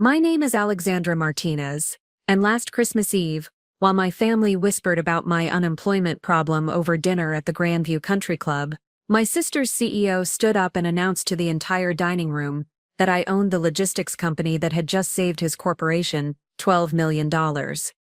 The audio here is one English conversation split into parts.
My name is Alexandra Martinez, and last Christmas Eve, while my family whispered about my unemployment problem over dinner at the Grandview Country Club, my sister's CEO stood up and announced to the entire dining room that I owned the logistics company that had just saved his corporation $12 million.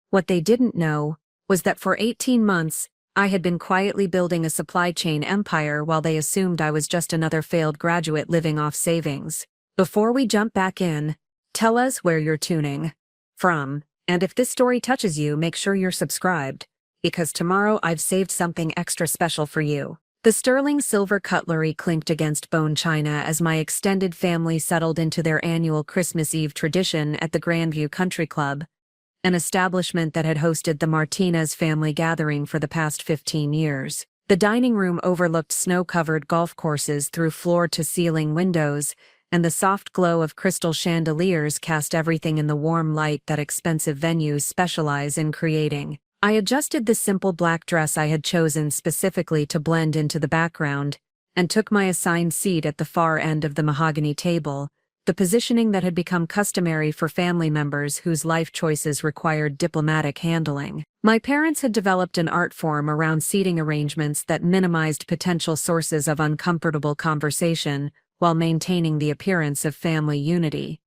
What they didn't know was that for 18 months, I had been quietly building a supply chain empire while they assumed I was just another failed graduate living off savings. Before we jump back in, tell us where you're tuning from, and if this story touches you, make sure you're subscribed, because tomorrow I've saved something extra special for you. The sterling silver cutlery clinked against bone china as my extended family settled into their annual Christmas Eve tradition at the Grandview Country Club, an establishment that had hosted the Martinez family gathering for the past 15 years. The dining room overlooked snow-covered golf courses through floor-to-ceiling windows, and the soft glow of crystal chandeliers cast everything in the warm light that expensive venues specialize in creating. I adjusted the simple black dress I had chosen specifically to blend into the background, and took my assigned seat at the far end of the mahogany table, the positioning that had become customary for family members whose life choices required diplomatic handling. My parents had developed an art form around seating arrangements that minimized potential sources of uncomfortable conversation while maintaining the appearance of family unity.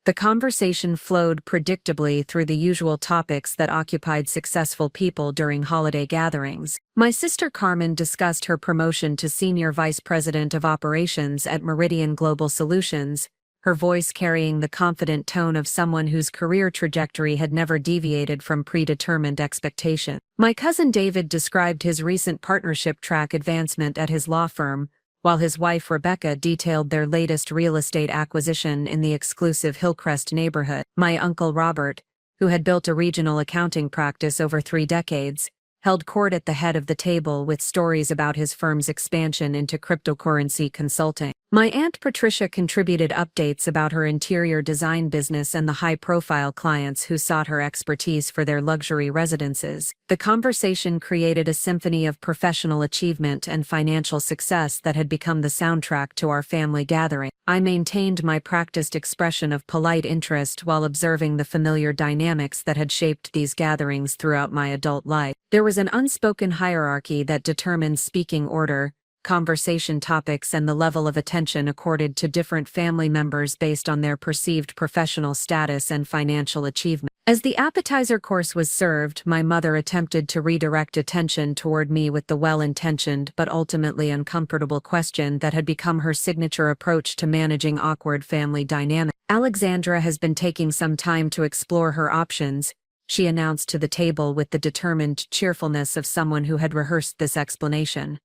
The conversation flowed predictably through the usual topics that occupied successful people during holiday gatherings. My sister Carmen discussed her promotion to Senior Vice President of Operations at Meridian Global Solutions, her voice carrying the confident tone of someone whose career trajectory had never deviated from predetermined expectation. My cousin David described his recent partnership track advancement at his law firm, while his wife Rebecca detailed their latest real estate acquisition in the exclusive Hillcrest neighborhood. My uncle Robert, who had built a regional accounting practice over 3 decades, held court at the head of the table with stories about his firm's expansion into cryptocurrency consulting. My Aunt Patricia contributed updates about her interior design business and the high-profile clients who sought her expertise for their luxury residences. The conversation created a symphony of professional achievement and financial success that had become the soundtrack to our family gathering. I maintained my practiced expression of polite interest while observing the familiar dynamics that had shaped these gatherings throughout my adult life. There was an unspoken hierarchy that determined speaking order, conversation topics, and the level of attention accorded to different family members based on their perceived professional status and financial achievement. As the appetizer course was served, my mother attempted to redirect attention toward me with the well-intentioned but ultimately uncomfortable question that had become her signature approach to managing awkward family dynamics. "Alexandra has been taking some time to explore her options," she announced to the table with the determined cheerfulness of someone who had rehearsed this explanation.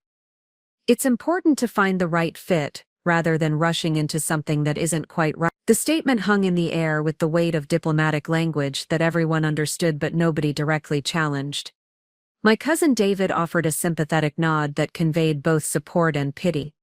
"It's important to find the right fit, rather than rushing into something that isn't quite right." The statement hung in the air with the weight of diplomatic language that everyone understood but nobody directly challenged. My cousin David offered a sympathetic nod that conveyed both support and pity.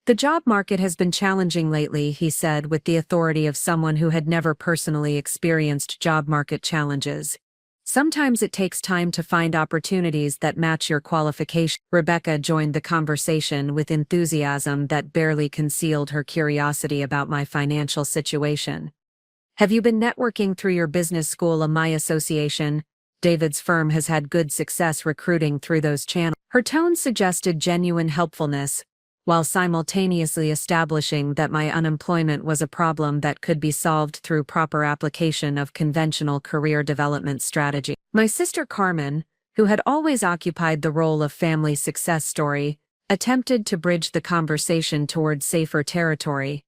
"The job market has been challenging lately," he said with the authority of someone who had never personally experienced job market challenges. "Sometimes it takes time to find opportunities that match your qualifications." Rebecca joined the conversation with enthusiasm that barely concealed her curiosity about my financial situation. "Have you been networking through your business school alumni association? David's firm has had good success recruiting through those channels." Her tone suggested genuine helpfulness, while simultaneously establishing that my unemployment was a problem that could be solved through proper application of conventional career development strategy. My sister Carmen, who had always occupied the role of family success story, attempted to bridge the conversation toward safer territory.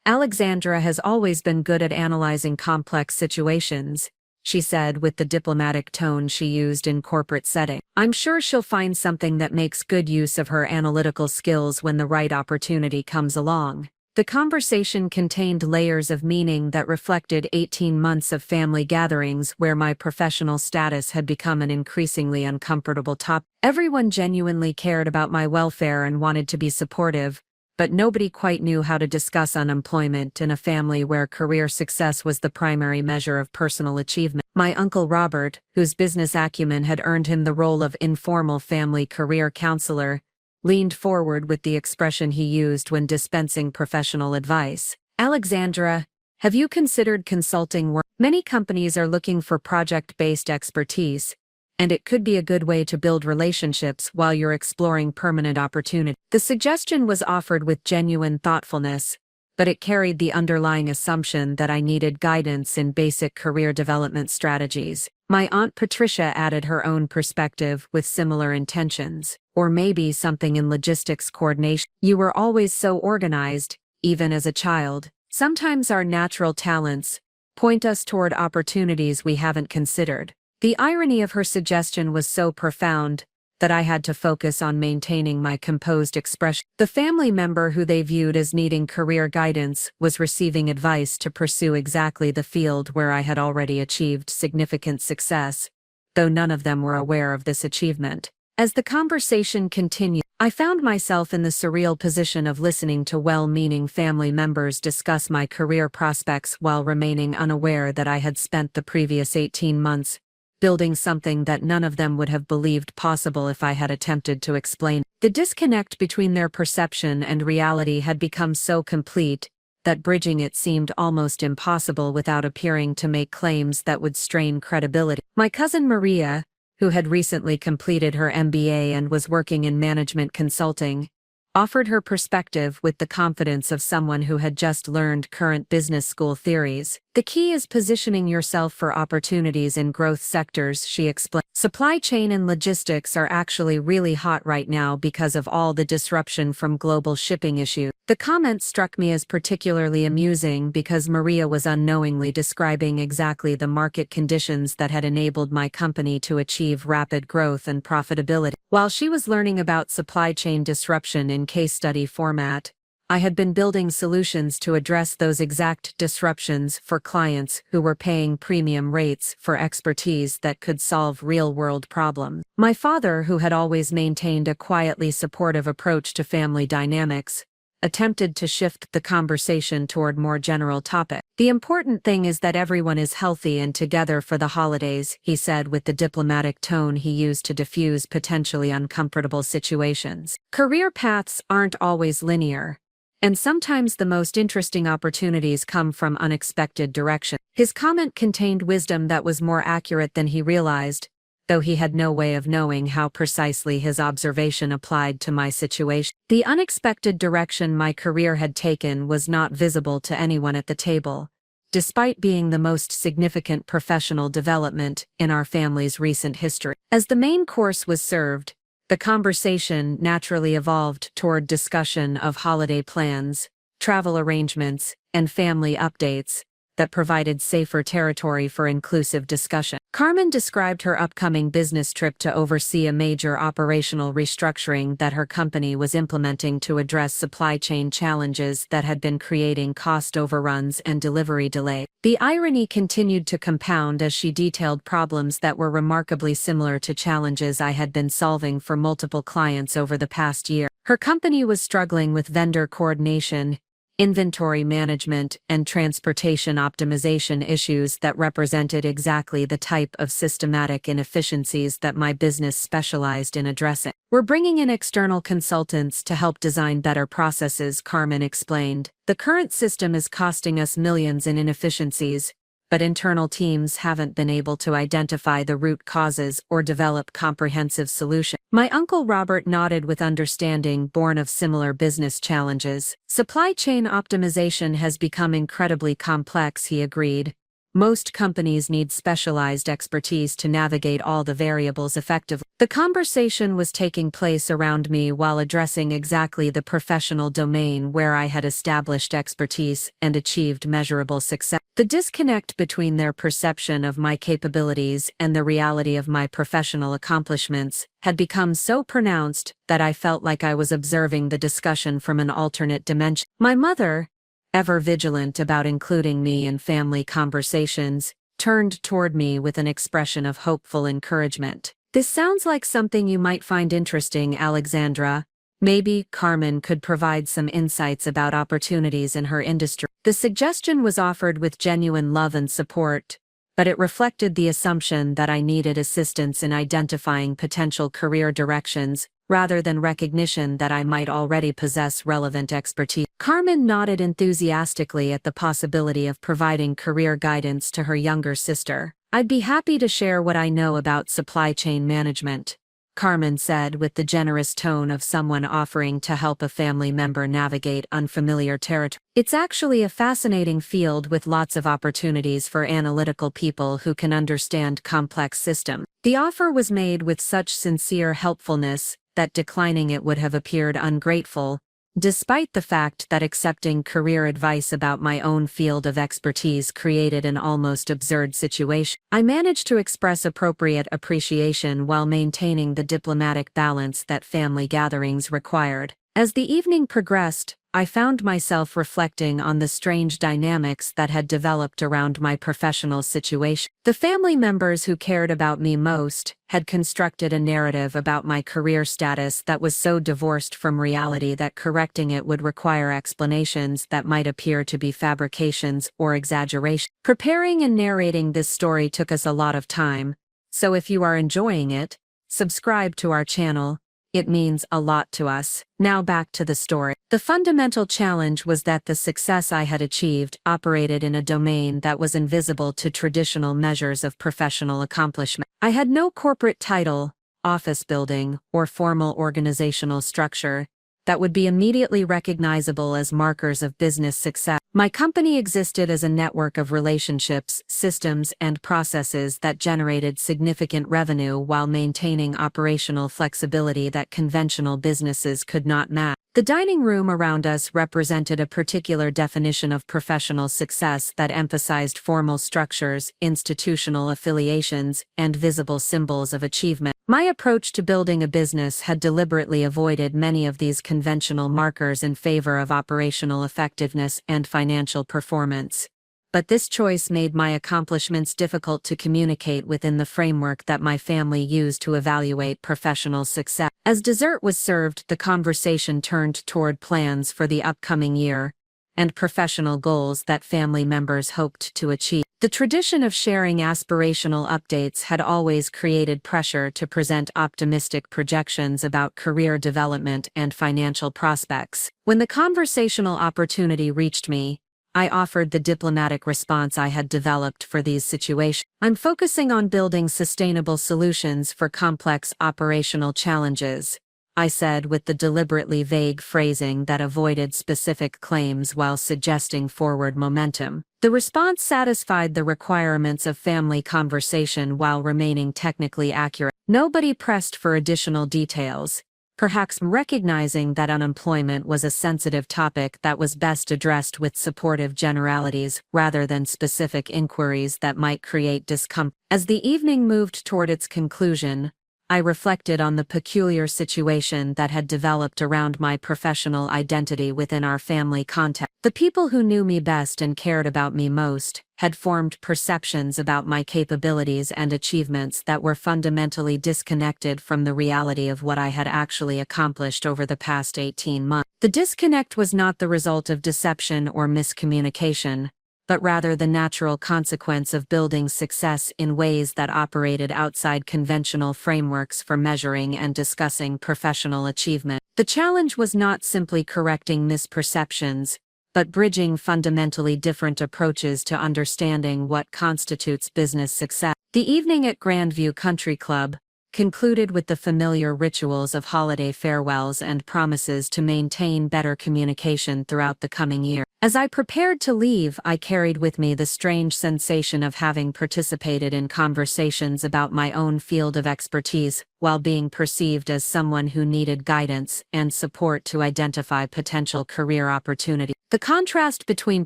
"Alexandra has always been good at analyzing complex situations," she said with the diplomatic tone she used in corporate setting. "I'm sure she'll find something that makes good use of her analytical skills when the right opportunity comes along." The conversation contained layers of meaning that reflected 18 months of family gatherings where my professional status had become an increasingly uncomfortable topic. Everyone genuinely cared about my welfare and wanted to be supportive, but nobody quite knew how to discuss unemployment in a family where career success was the primary measure of personal achievement. My uncle Robert, whose business acumen had earned him the role of informal family career counselor, leaned forward with the expression he used when dispensing professional advice. "Alexandra, Have you considered consulting work? Many companies are looking for project-based expertise, and it could be a good way to build relationships while you're exploring permanent opportunity. The suggestion was offered with genuine thoughtfulness, but it carried the underlying assumption that I needed guidance in basic career development strategies. My Aunt Patricia added her own perspective with similar intentions, or maybe something in logistics coordination. You were always so organized, even as a child. Sometimes our natural talents point us toward opportunities we haven't considered. The irony of her suggestion was so profound that I had to focus on maintaining my composed expression. The family member who they viewed as needing career guidance was receiving advice to pursue exactly the field where I had already achieved significant success, though none of them were aware of this achievement. As the conversation continued, I found myself in the surreal position of listening to well-meaning family members discuss my career prospects while remaining unaware that I had spent the previous 18 months building something that none of them would have believed possible if I had attempted to explain. The disconnect between their perception and reality had become so complete that bridging it seemed almost impossible without appearing to make claims that would strain credibility. My cousin Maria, who had recently completed her MBA and was working in management consulting, offered her perspective with the confidence of someone who had just learned current business school theories. The key is positioning yourself for opportunities in growth sectors, she explained. Supply chain and logistics are actually really hot right now because of all the disruption from global shipping issues. The comment struck me as particularly amusing because Maria was unknowingly describing exactly the market conditions that had enabled my company to achieve rapid growth and profitability. While she was learning about supply chain disruption in case study format, I had been building solutions to address those exact disruptions for clients who were paying premium rates for expertise that could solve real-world problems. My father, who had always maintained a quietly supportive approach to family dynamics, attempted to shift the conversation toward more general topics. The important thing is that everyone is healthy and together for the holidays, he said with the diplomatic tone he used to diffuse potentially uncomfortable situations. Career paths aren't always linear, and sometimes the most interesting opportunities come from unexpected directions. His comment contained wisdom that was more accurate than he realized, though he had no way of knowing how precisely his observation applied to my situation. The unexpected direction my career had taken was not visible to anyone at the table, despite being the most significant professional development in our family's recent history. As the main course was served, the conversation naturally evolved toward discussion of holiday plans, travel arrangements, and family updates that provided safer territory for inclusive discussion. Carmen described her upcoming business trip to oversee a major operational restructuring that her company was implementing to address supply chain challenges that had been creating cost overruns and delivery delay. The irony continued to compound as she detailed problems that were remarkably similar to challenges I had been solving for multiple clients over the past year. Her company was struggling with vendor coordination, inventory management, and transportation optimization issues that represented exactly the type of systematic inefficiencies that my business specialized in addressing. We're bringing in external consultants to help design better processes, Carmen explained. The current system is costing us millions in inefficiencies, but internal teams haven't been able to identify the root causes or develop comprehensive solutions. My uncle Robert nodded with understanding, born of similar business challenges. Supply chain optimization has become incredibly complex, he agreed. Most companies need specialized expertise to navigate all the variables effectively. The conversation was taking place around me while addressing exactly the professional domain where I had established expertise and achieved measurable success. The disconnect between their perception of my capabilities and the reality of my professional accomplishments had become so pronounced that I felt like I was observing the discussion from an alternate dimension. My mother, ever vigilant about including me in family conversations, turned toward me with an expression of hopeful encouragement. This sounds like something you might find interesting, Alexandra. Maybe Carmen could provide some insights about opportunities in her industry. The suggestion was offered with genuine love and support, but it reflected the assumption that I needed assistance in identifying potential career directions rather than recognition that I might already possess relevant expertise. Carmen nodded enthusiastically at the possibility of providing career guidance to her younger sister. "I'd be happy to share what I know about supply chain management," Carmen said with the generous tone of someone offering to help a family member navigate unfamiliar territory. "It's actually a fascinating field with lots of opportunities for analytical people who can understand complex systems." The offer was made with such sincere helpfulness that declining it would have appeared ungrateful, despite the fact that accepting career advice about my own field of expertise created an almost absurd situation. I managed to express appropriate appreciation while maintaining the diplomatic balance that family gatherings required. As the evening progressed, I found myself reflecting on the strange dynamics that had developed around my professional situation. The family members who cared about me most had constructed a narrative about my career status that was so divorced from reality that correcting it would require explanations that might appear to be fabrications or exaggeration. Preparing and narrating this story took us a lot of time, so if you are enjoying it, subscribe to our channel. It means a lot to us. Now back to the story. The fundamental challenge was that the success I had achieved operated in a domain that was invisible to traditional measures of professional accomplishment. I had no corporate title, office building, or formal organizational structure that would be immediately recognizable as markers of business success. My company existed as a network of relationships, systems, and processes that generated significant revenue while maintaining operational flexibility that conventional businesses could not match. The dining room around us represented a particular definition of professional success that emphasized formal structures, institutional affiliations, and visible symbols of achievement. My approach to building a business had deliberately avoided many of these conventional markers in favor of operational effectiveness and financial performance. But this choice made my accomplishments difficult to communicate within the framework that my family used to evaluate professional success. As dessert was served, the conversation turned toward plans for the upcoming year and professional goals that family members hoped to achieve. The tradition of sharing aspirational updates had always created pressure to present optimistic projections about career development and financial prospects. When the conversational opportunity reached me, I offered the diplomatic response I had developed for these situations. "I'm focusing on building sustainable solutions for complex operational challenges," I said with the deliberately vague phrasing that avoided specific claims while suggesting forward momentum. The response satisfied the requirements of family conversation while remaining technically accurate. Nobody pressed for additional details, perhaps recognizing that unemployment was a sensitive topic that was best addressed with supportive generalities rather than specific inquiries that might create discomfort. As the evening moved toward its conclusion, I reflected on the peculiar situation that had developed around my professional identity within our family context. The people who knew me best and cared about me most had formed perceptions about my capabilities and achievements that were fundamentally disconnected from the reality of what I had actually accomplished over the past 18 months. The disconnect was not the result of deception or miscommunication, but rather the natural consequence of building success in ways that operated outside conventional frameworks for measuring and discussing professional achievement. The challenge was not simply correcting misperceptions, but bridging fundamentally different approaches to understanding what constitutes business success. The evening at Grandview Country Club concluded with the familiar rituals of holiday farewells and promises to maintain better communication throughout the coming year. As I prepared to leave, I carried with me the strange sensation of having participated in conversations about my own field of expertise, while being perceived as someone who needed guidance and support to identify potential career opportunities. The contrast between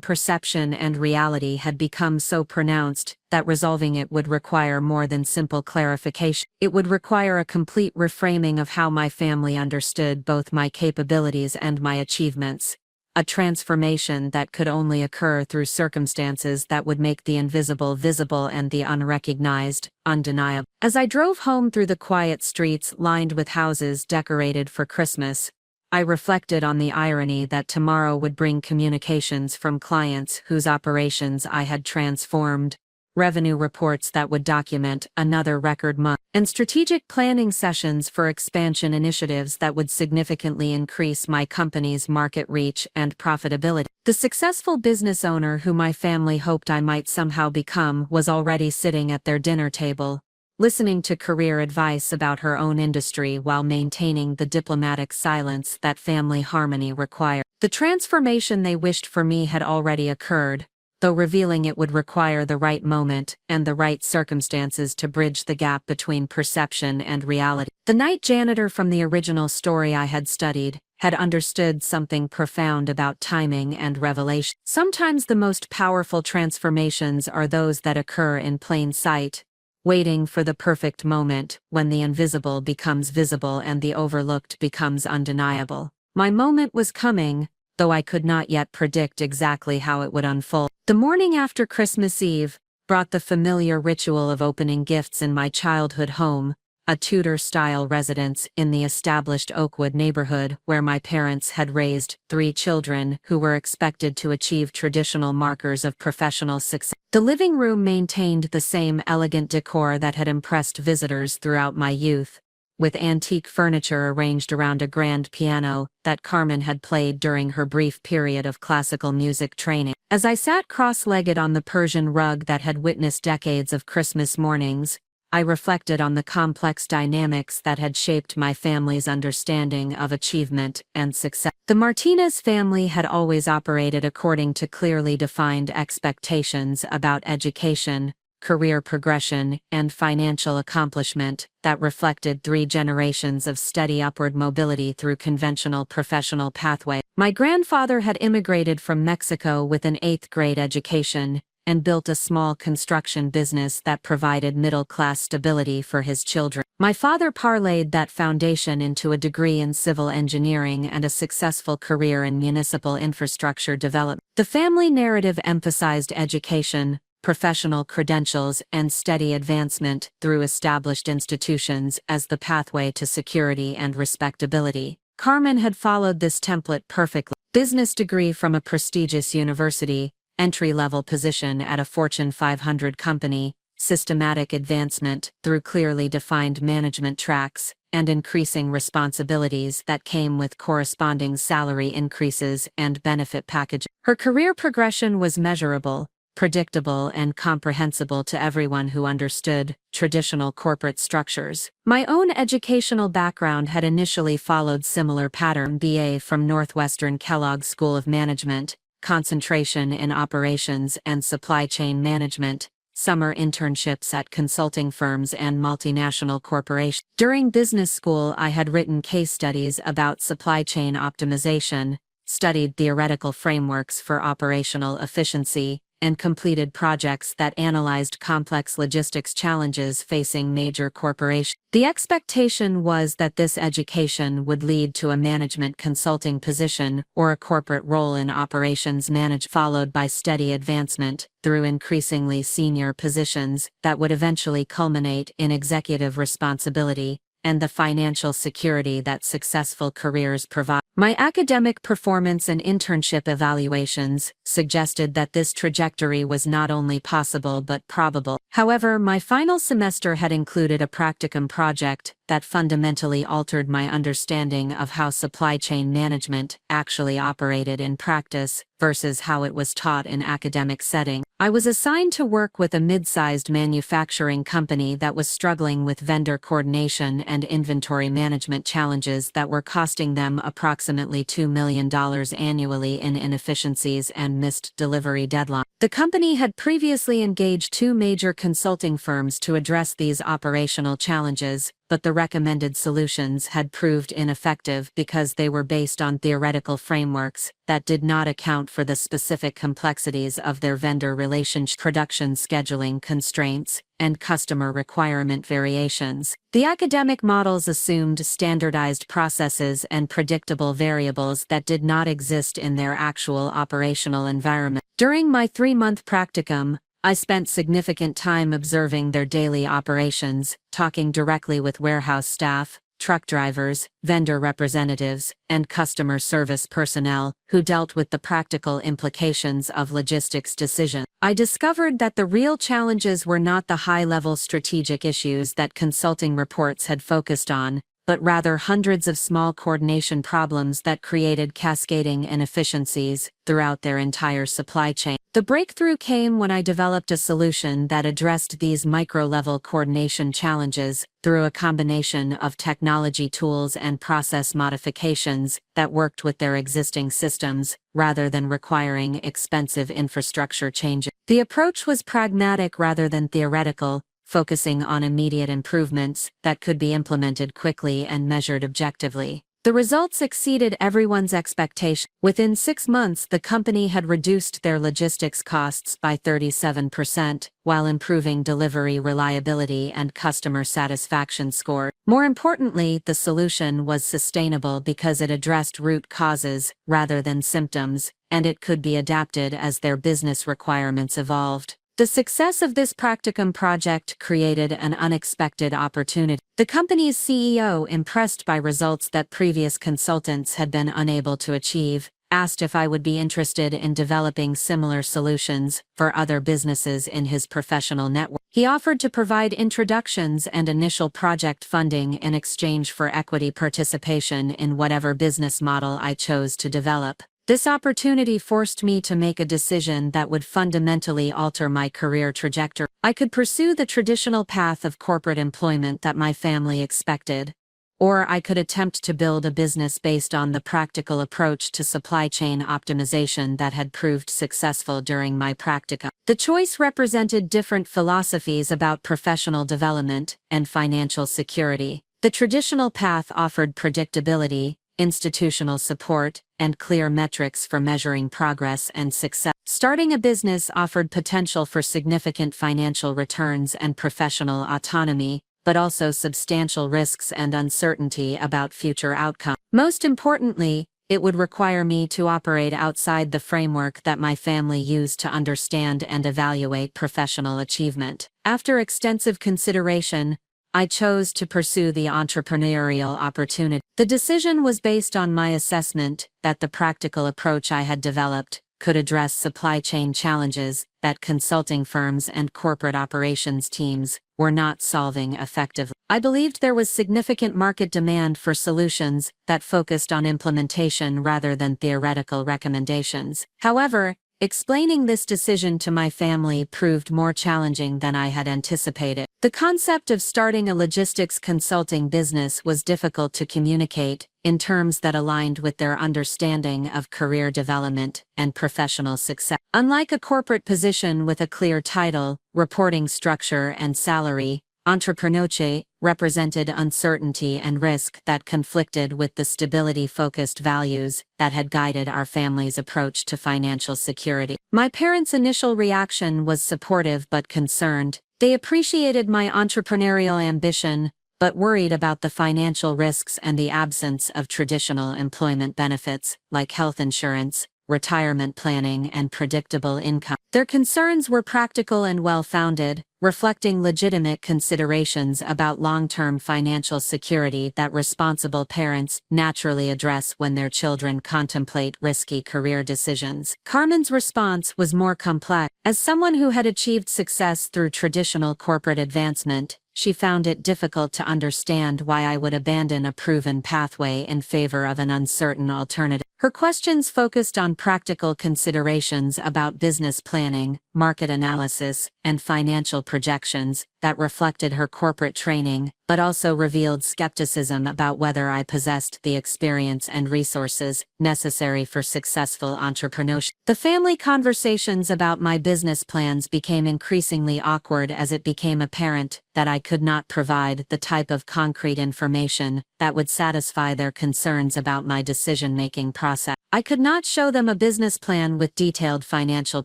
perception and reality had become so pronounced that resolving it would require more than simple clarification. It would require a complete reframing of how my family understood both my capabilities and my achievements, a transformation that could only occur through circumstances that would make the invisible visible and the unrecognized undeniable. As I drove home through the quiet streets lined with houses decorated for Christmas, I reflected on the irony that tomorrow would bring communications from clients whose operations I had transformed, revenue reports that would document another record month, and strategic planning sessions for expansion initiatives that would significantly increase my company's market reach and profitability. The successful business owner who my family hoped I might somehow become was already sitting at their dinner table, listening to career advice about her own industry while maintaining the diplomatic silence that family harmony required. The transformation they wished for me had already occurred, though revealing it would require the right moment and the right circumstances to bridge the gap between perception and reality. The night janitor from the original story I had studied had understood something profound about timing and revelation. Sometimes the most powerful transformations are those that occur in plain sight, waiting for the perfect moment when the invisible becomes visible and the overlooked becomes undeniable. My moment was coming, though I could not yet predict exactly how it would unfold. The morning after Christmas Eve brought the familiar ritual of opening gifts in my childhood home, a Tudor-style residence in the established Oakwood neighborhood where my parents had raised 3 children who were expected to achieve traditional markers of professional success. The living room maintained the same elegant decor that had impressed visitors throughout my youth, with antique furniture arranged around a grand piano that Carmen had played during her brief period of classical music training. As I sat cross-legged on the Persian rug that had witnessed decades of Christmas mornings, I reflected on the complex dynamics that had shaped my family's understanding of achievement and success. The Martinez family had always operated according to clearly defined expectations about education, career progression, and financial accomplishment that reflected 3 generations of steady upward mobility through conventional professional pathways. My grandfather had immigrated from Mexico with an 8th-grade education and built a small construction business that provided middle-class stability for his children. My father parlayed that foundation into a degree in civil engineering and a successful career in municipal infrastructure development. The family narrative emphasized education, professional credentials, and steady advancement through established institutions as the pathway to security and respectability. Carmen had followed this template perfectly. Business degree from a prestigious university, entry-level position at a Fortune 500 company, systematic advancement through clearly defined management tracks, and increasing responsibilities that came with corresponding salary increases and benefit packages. Her career progression was measurable, predictable, and comprehensible to everyone who understood traditional corporate structures. My own educational background had initially followed similar pattern: BA from Northwestern Kellogg School of Management, concentration in operations and supply chain management, summer internships at consulting firms and multinational corporations. During business school, I had written case studies about supply chain optimization, studied theoretical frameworks for operational efficiency, and completed projects that analyzed complex logistics challenges facing major corporations. The expectation was that this education would lead to a management consulting position or a corporate role in operations management, followed by steady advancement through increasingly senior positions that would eventually culminate in executive responsibility and the financial security that successful careers provide. My academic performance and internship evaluations suggested that this trajectory was not only possible but probable. However, my final semester had included a practicum project that fundamentally altered my understanding of how supply chain management actually operated in practice versus how it was taught in academic settings. I was assigned to work with a mid-sized manufacturing company that was struggling with vendor coordination and inventory management challenges that were costing them approximately $2 million annually in inefficiencies and missed delivery deadlines. The company had previously engaged 2 major consulting firms to address these operational challenges, but the recommended solutions had proved ineffective because they were based on theoretical frameworks that did not account for the specific complexities of their vendor relationship, production scheduling constraints, and customer requirement variations. The academic models assumed standardized processes and predictable variables that did not exist in their actual operational environment. During my 3-month practicum, I spent significant time observing their daily operations, talking directly with warehouse staff, truck drivers, vendor representatives, and customer service personnel who dealt with the practical implications of logistics decisions. I discovered that the real challenges were not the high-level strategic issues that consulting reports had focused on, but rather hundreds of small coordination problems that created cascading inefficiencies throughout their entire supply chain. The breakthrough came when I developed a solution that addressed these micro-level coordination challenges through a combination of technology tools and process modifications that worked with their existing systems, rather than requiring expensive infrastructure changes. The approach was pragmatic rather than theoretical, focusing on immediate improvements that could be implemented quickly and measured objectively. The results exceeded everyone's expectation. Within 6 months, the company had reduced their logistics costs by 37%, while improving delivery reliability and customer satisfaction score. More importantly, the solution was sustainable because it addressed root causes rather than symptoms, and it could be adapted as their business requirements evolved. The success of this practicum project created an unexpected opportunity. The company's CEO, impressed by results that previous consultants had been unable to achieve, asked if I would be interested in developing similar solutions for other businesses in his professional network. He offered to provide introductions and initial project funding in exchange for equity participation in whatever business model I chose to develop. This opportunity forced me to make a decision that would fundamentally alter my career trajectory. I could pursue the traditional path of corporate employment that my family expected, or I could attempt to build a business based on the practical approach to supply chain optimization that had proved successful during my practicum. The choice represented different philosophies about professional development and financial security. The traditional path offered predictability, institutional support, and clear metrics for measuring progress and success. Starting a business offered potential for significant financial returns and professional autonomy, but also substantial risks and uncertainty about future outcomes. Most importantly, it would require me to operate outside the framework that my family used to understand and evaluate professional achievement. After extensive consideration, I chose to pursue the entrepreneurial opportunity. The decision was based on my assessment that the practical approach I had developed could address supply chain challenges that consulting firms and corporate operations teams were not solving effectively. I believed there was significant market demand for solutions that focused on implementation rather than theoretical recommendations. However, explaining this decision to my family proved more challenging than I had anticipated. The concept of starting a logistics consulting business was difficult to communicate in terms that aligned with their understanding of career development and professional success. Unlike a corporate position with a clear title, reporting structure, and salary, entrepreneurship represented uncertainty and risk that conflicted with the stability-focused values that had guided our family's approach to financial security. My parents' initial reaction was supportive but concerned. They appreciated my entrepreneurial ambition, but worried about the financial risks and the absence of traditional employment benefits, like health insurance, retirement planning, and predictable income. Their concerns were practical and well-founded, reflecting legitimate considerations about long-term financial security that responsible parents naturally address when their children contemplate risky career decisions. Carmen's response was more complex. As someone who had achieved success through traditional corporate advancement, she found it difficult to understand why I would abandon a proven pathway in favor of an uncertain alternative. Her questions focused on practical considerations about business planning, market analysis, and financial projections that reflected her corporate training, but also revealed skepticism about whether I possessed the experience and resources necessary for successful entrepreneurship. The family conversations about my business plans became increasingly awkward as it became apparent that I could not provide the type of concrete information that would satisfy their concerns about my decision-making process. I could not show them a business plan with detailed financial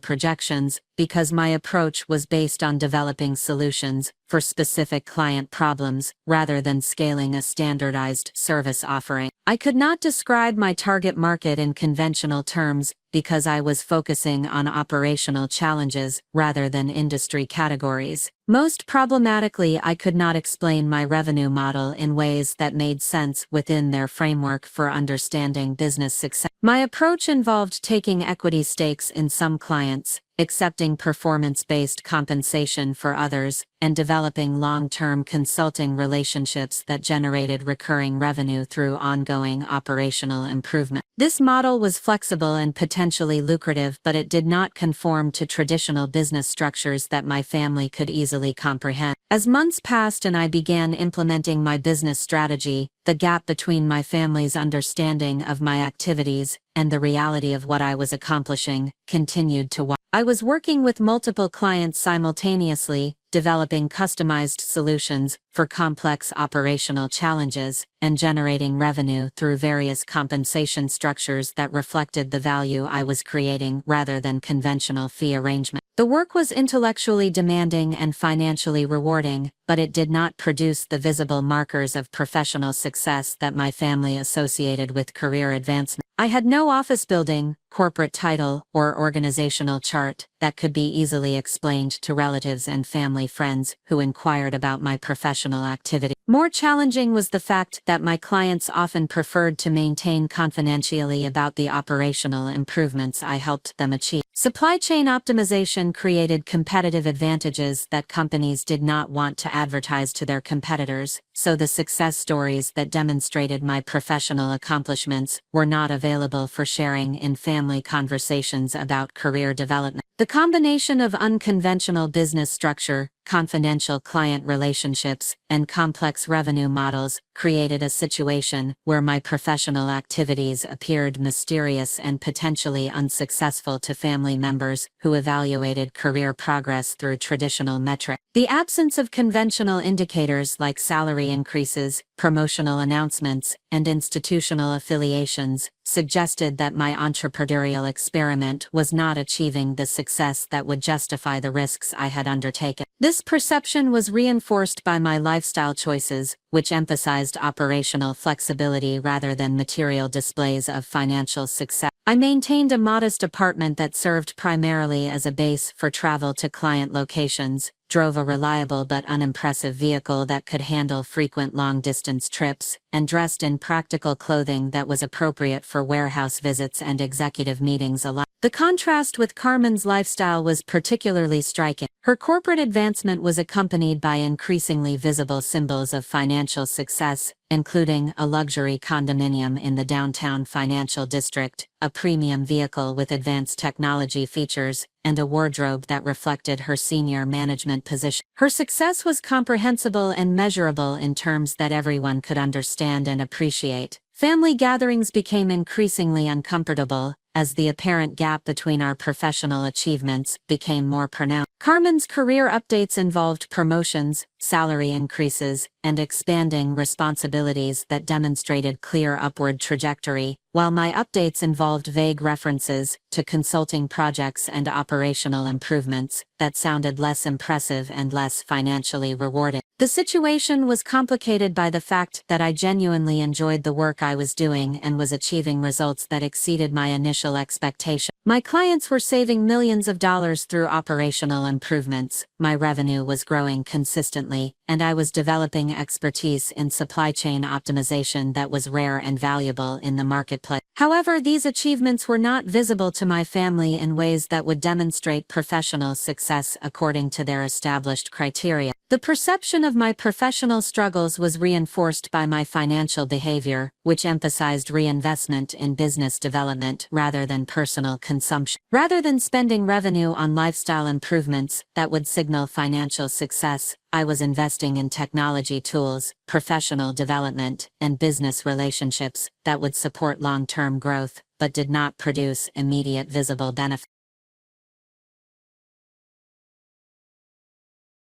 projections because my approach was based on developing solutions for specific client problems rather than scaling a standardized service offering. I could not describe my target market in conventional terms because I was focusing on operational challenges rather than industry categories. Most problematically, I could not explain my revenue model in ways that made sense within their framework for understanding business success. My approach involved taking equity stakes in some clients, accepting performance-based compensation for others, and developing long-term consulting relationships that generated recurring revenue through ongoing operational improvement. This model was flexible and potentially lucrative, but it did not conform to traditional business structures that my family could easily comprehend. As months passed and I began implementing my business strategy, the gap between my family's understanding of my activities and the reality of what I was accomplishing continued to widen. I was working with multiple clients simultaneously, developing customized solutions for complex operational challenges, and generating revenue through various compensation structures that reflected the value I was creating rather than conventional fee arrangement. The work was intellectually demanding and financially rewarding, but it did not produce the visible markers of professional success that my family associated with career advancement. I had no office building, corporate title, or organizational chart that could be easily explained to relatives and family friends who inquired about my professional activity. More challenging was the fact that my clients often preferred to maintain confidentiality about the operational improvements I helped them achieve. Supply chain optimization created competitive advantages that companies did not want to advertise to their competitors, so the success stories that demonstrated my professional accomplishments were not available for sharing in family conversations about career development. The combination of unconventional business structure, confidential client relationships, and complex revenue models created a situation where my professional activities appeared mysterious and potentially unsuccessful to family members who evaluated career progress through traditional metrics. The absence of conventional indicators like salary increases, promotional announcements, and institutional affiliations suggested that my entrepreneurial experiment was not achieving the success that would justify the risks I had undertaken. This perception was reinforced by my lifestyle choices, which emphasized operational flexibility rather than material displays of financial success. I maintained a modest apartment that served primarily as a base for travel to client locations, drove a reliable but unimpressive vehicle that could handle frequent long-distance trips, and dressed in practical clothing that was appropriate for warehouse visits and executive meetings alike. The contrast with Carmen's lifestyle was particularly striking. Her corporate advancement was accompanied by increasingly visible symbols of financial success, including a luxury condominium in the downtown financial district, a premium vehicle with advanced technology features, and a wardrobe that reflected her senior management position. Her success was comprehensible and measurable in terms that everyone could understand and appreciate. Family gatherings became increasingly uncomfortable, as the apparent gap between our professional achievements became more pronounced. Carmen's career updates involved promotions, salary increases, and expanding responsibilities that demonstrated clear upward trajectory, while my updates involved vague references to consulting projects and operational improvements that sounded less impressive and less financially rewarding. The situation was complicated by the fact that I genuinely enjoyed the work I was doing and was achieving results that exceeded my initial expectations. My clients were saving millions of dollars through operational improvements, my revenue was growing consistently, and I was developing expertise in supply chain optimization that was rare and valuable in the marketplace. However, these achievements were not visible to my family in ways that would demonstrate professional success according to their established criteria. The perception of my professional struggles was reinforced by my financial behavior, which emphasized reinvestment in business development rather than personal consumption. Rather than spending revenue on lifestyle improvements that would signal financial success, I was investing in technology tools, professional development, and business relationships that would support long-term growth, but did not produce immediate visible benefits.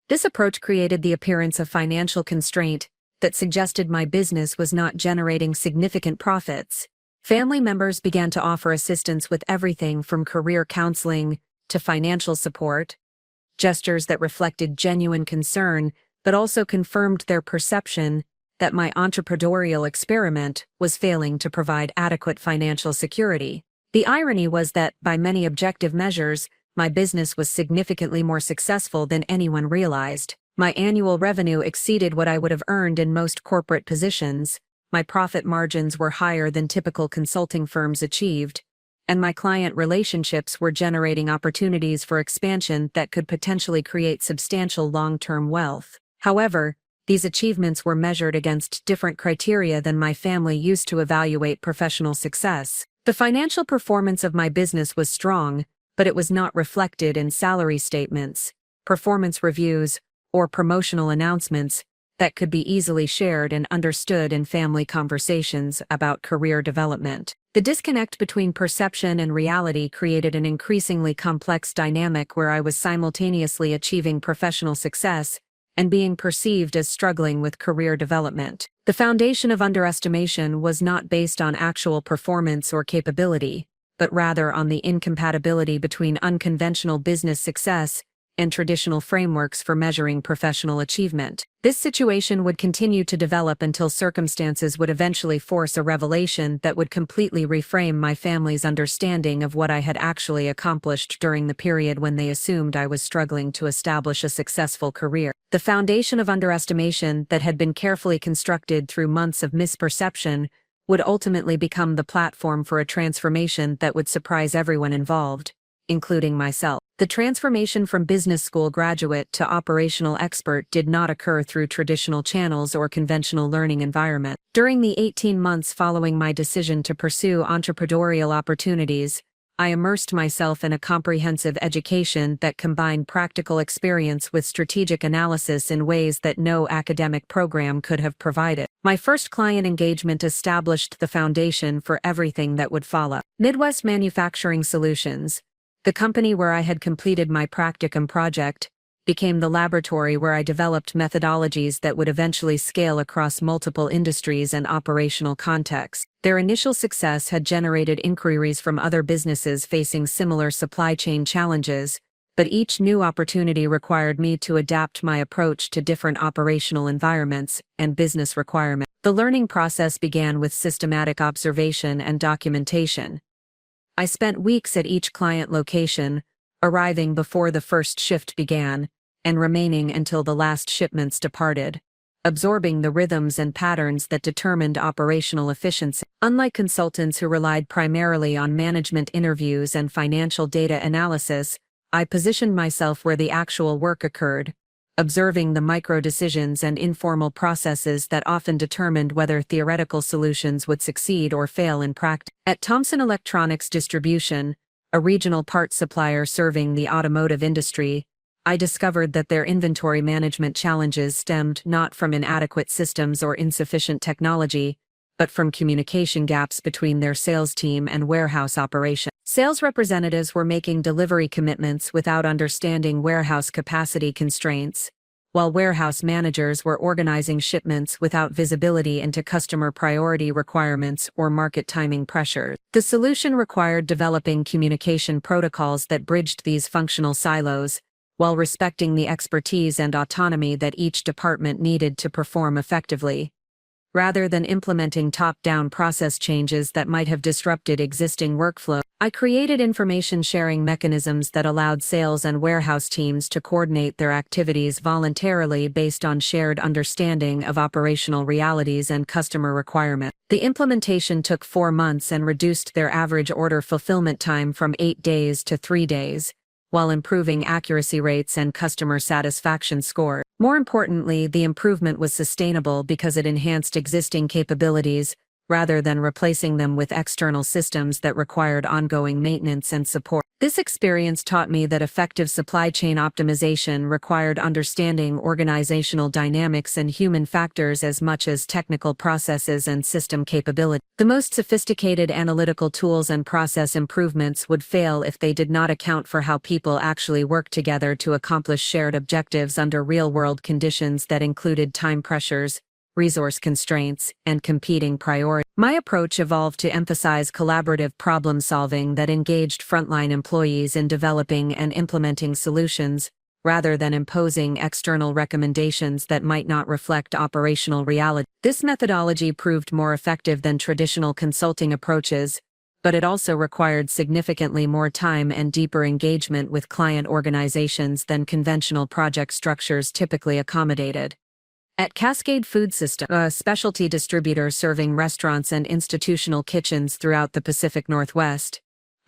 This approach created the appearance of financial constraint that suggested my business was not generating significant profits. Family members began to offer assistance with everything from career counseling to financial support, gestures that reflected genuine concern but also confirmed their perception that my entrepreneurial experiment was failing to provide adequate financial security. The irony was that, by many objective measures, my business was significantly more successful than anyone realized. My annual revenue exceeded what I would have earned in most corporate positions, my profit margins were higher than typical consulting firms achieved, and my client relationships were generating opportunities for expansion that could potentially create substantial long-term wealth. However, these achievements were measured against different criteria than my family used to evaluate professional success. The financial performance of my business was strong, but it was not reflected in salary statements, performance reviews, or promotional announcements that could be easily shared and understood in family conversations about career development. The disconnect between perception and reality created an increasingly complex dynamic where I was simultaneously achieving professional success and being perceived as struggling with career development. The foundation of underestimation was not based on actual performance or capability, but rather on the incompatibility between unconventional business success and traditional frameworks for measuring professional achievement. This situation would continue to develop until circumstances would eventually force a revelation that would completely reframe my family's understanding of what I had actually accomplished during the period when they assumed I was struggling to establish a successful career. The foundation of underestimation that had been carefully constructed through months of misperception would ultimately become the platform for a transformation that would surprise everyone involved, including myself. The transformation from business school graduate to operational expert did not occur through traditional channels or conventional learning environment. During the 18 months following my decision to pursue entrepreneurial opportunities, I immersed myself in a comprehensive education that combined practical experience with strategic analysis in ways that no academic program could have provided. My first client engagement established the foundation for everything that would follow. Midwest Manufacturing Solutions, the company where I had completed my practicum project, became the laboratory where I developed methodologies that would eventually scale across multiple industries and operational contexts. Their initial success had generated inquiries from other businesses facing similar supply chain challenges, but each new opportunity required me to adapt my approach to different operational environments and business requirements. The learning process began with systematic observation and documentation. I spent weeks at each client location, arriving before the first shift began, and remaining until the last shipments departed, absorbing the rhythms and patterns that determined operational efficiency. Unlike consultants who relied primarily on management interviews and financial data analysis, I positioned myself where the actual work occurred, observing the micro-decisions and informal processes that often determined whether theoretical solutions would succeed or fail in practice. At Thomson Electronics Distribution, a regional parts supplier serving the automotive industry, I discovered that their inventory management challenges stemmed not from inadequate systems or insufficient technology, but from communication gaps between their sales team and warehouse operation. Sales representatives were making delivery commitments without understanding warehouse capacity constraints, while warehouse managers were organizing shipments without visibility into customer priority requirements or market timing pressures. The solution required developing communication protocols that bridged these functional silos, while respecting the expertise and autonomy that each department needed to perform effectively. Rather than implementing top-down process changes that might have disrupted existing workflow, I created information sharing mechanisms that allowed sales and warehouse teams to coordinate their activities voluntarily based on shared understanding of operational realities and customer requirements. The implementation took 4 months and reduced their average order fulfillment time from 8 days to 3 days, while improving accuracy rates and customer satisfaction scores. More importantly, the improvement was sustainable because it enhanced existing capabilities, rather than replacing them with external systems that required ongoing maintenance and support. This experience taught me that effective supply chain optimization required understanding organizational dynamics and human factors as much as technical processes and system capability. The most sophisticated analytical tools and process improvements would fail if they did not account for how people actually work together to accomplish shared objectives under real-world conditions that included time pressures, resource constraints, and competing priorities. My approach evolved to emphasize collaborative problem-solving that engaged frontline employees in developing and implementing solutions, rather than imposing external recommendations that might not reflect operational reality. This methodology proved more effective than traditional consulting approaches, but it also required significantly more time and deeper engagement with client organizations than conventional project structures typically accommodated. At Cascade Food System, a specialty distributor serving restaurants and institutional kitchens throughout the Pacific Northwest,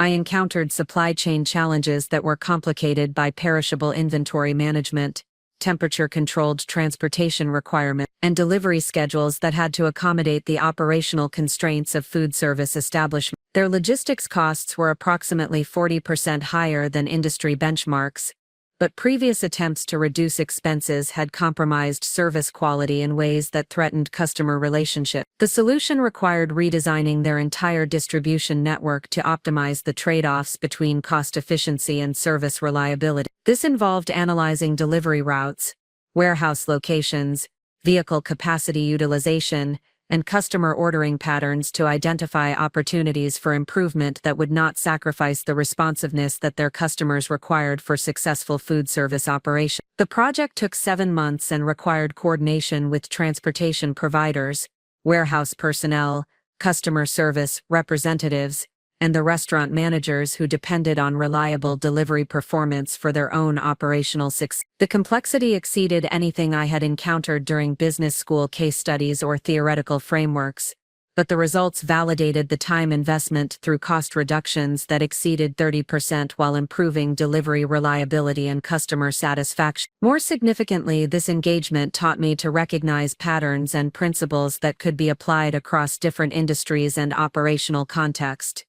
I encountered supply chain challenges that were complicated by perishable inventory management, temperature-controlled transportation requirements, and delivery schedules that had to accommodate the operational constraints of food service establishments. Their logistics costs were approximately 40% higher than industry benchmarks, but previous attempts to reduce expenses had compromised service quality in ways that threatened customer relationships. The solution required redesigning their entire distribution network to optimize the trade-offs between cost efficiency and service reliability. This involved analyzing delivery routes, warehouse locations, vehicle capacity utilization, and customer ordering patterns to identify opportunities for improvement that would not sacrifice the responsiveness that their customers required for successful food service operations. The project took 7 months and required coordination with transportation providers, warehouse personnel, customer service representatives, and the restaurant managers who depended on reliable delivery performance for their own operational success. The complexity exceeded anything I had encountered during business school case studies or theoretical frameworks, but the results validated the time investment through cost reductions that exceeded 30% while improving delivery reliability and customer satisfaction. More significantly, this engagement taught me to recognize patterns and principles that could be applied across different industries and operational contexts.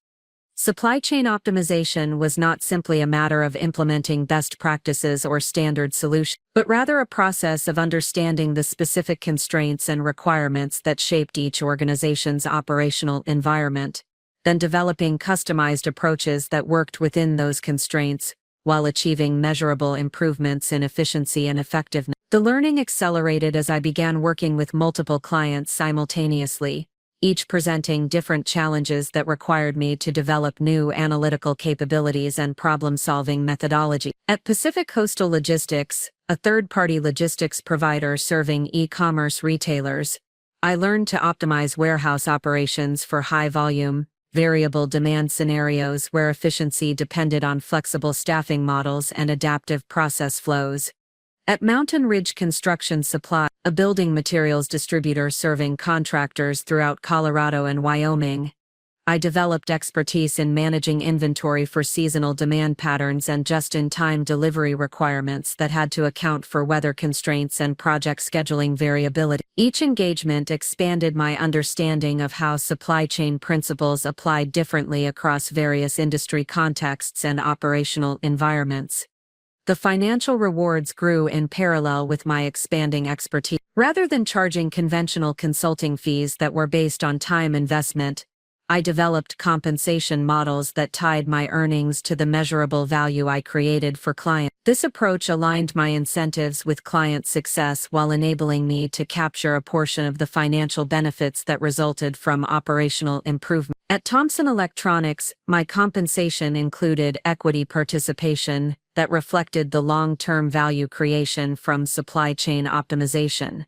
Supply chain optimization was not simply a matter of implementing best practices or standard solutions, but rather a process of understanding the specific constraints and requirements that shaped each organization's operational environment, then developing customized approaches that worked within those constraints while achieving measurable improvements in efficiency and effectiveness. The learning accelerated as I began working with multiple clients simultaneously, each presenting different challenges that required me to develop new analytical capabilities and problem-solving methodology. At Pacific Coastal Logistics, a third-party logistics provider serving e-commerce retailers, I learned to optimize warehouse operations for high-volume, variable demand scenarios where efficiency depended on flexible staffing models and adaptive process flows. At Mountain Ridge Construction Supply, a building materials distributor serving contractors throughout Colorado and Wyoming, I developed expertise in managing inventory for seasonal demand patterns and just-in-time delivery requirements that had to account for weather constraints and project scheduling variability. Each engagement expanded my understanding of how supply chain principles applied differently across various industry contexts and operational environments. The financial rewards grew in parallel with my expanding expertise. Rather than charging conventional consulting fees that were based on time investment, I developed compensation models that tied my earnings to the measurable value I created for clients. This approach aligned my incentives with client success while enabling me to capture a portion of the financial benefits that resulted from operational improvement. At Thomson Electronics, my compensation included equity participation that reflected the long-term value creation from supply chain optimization.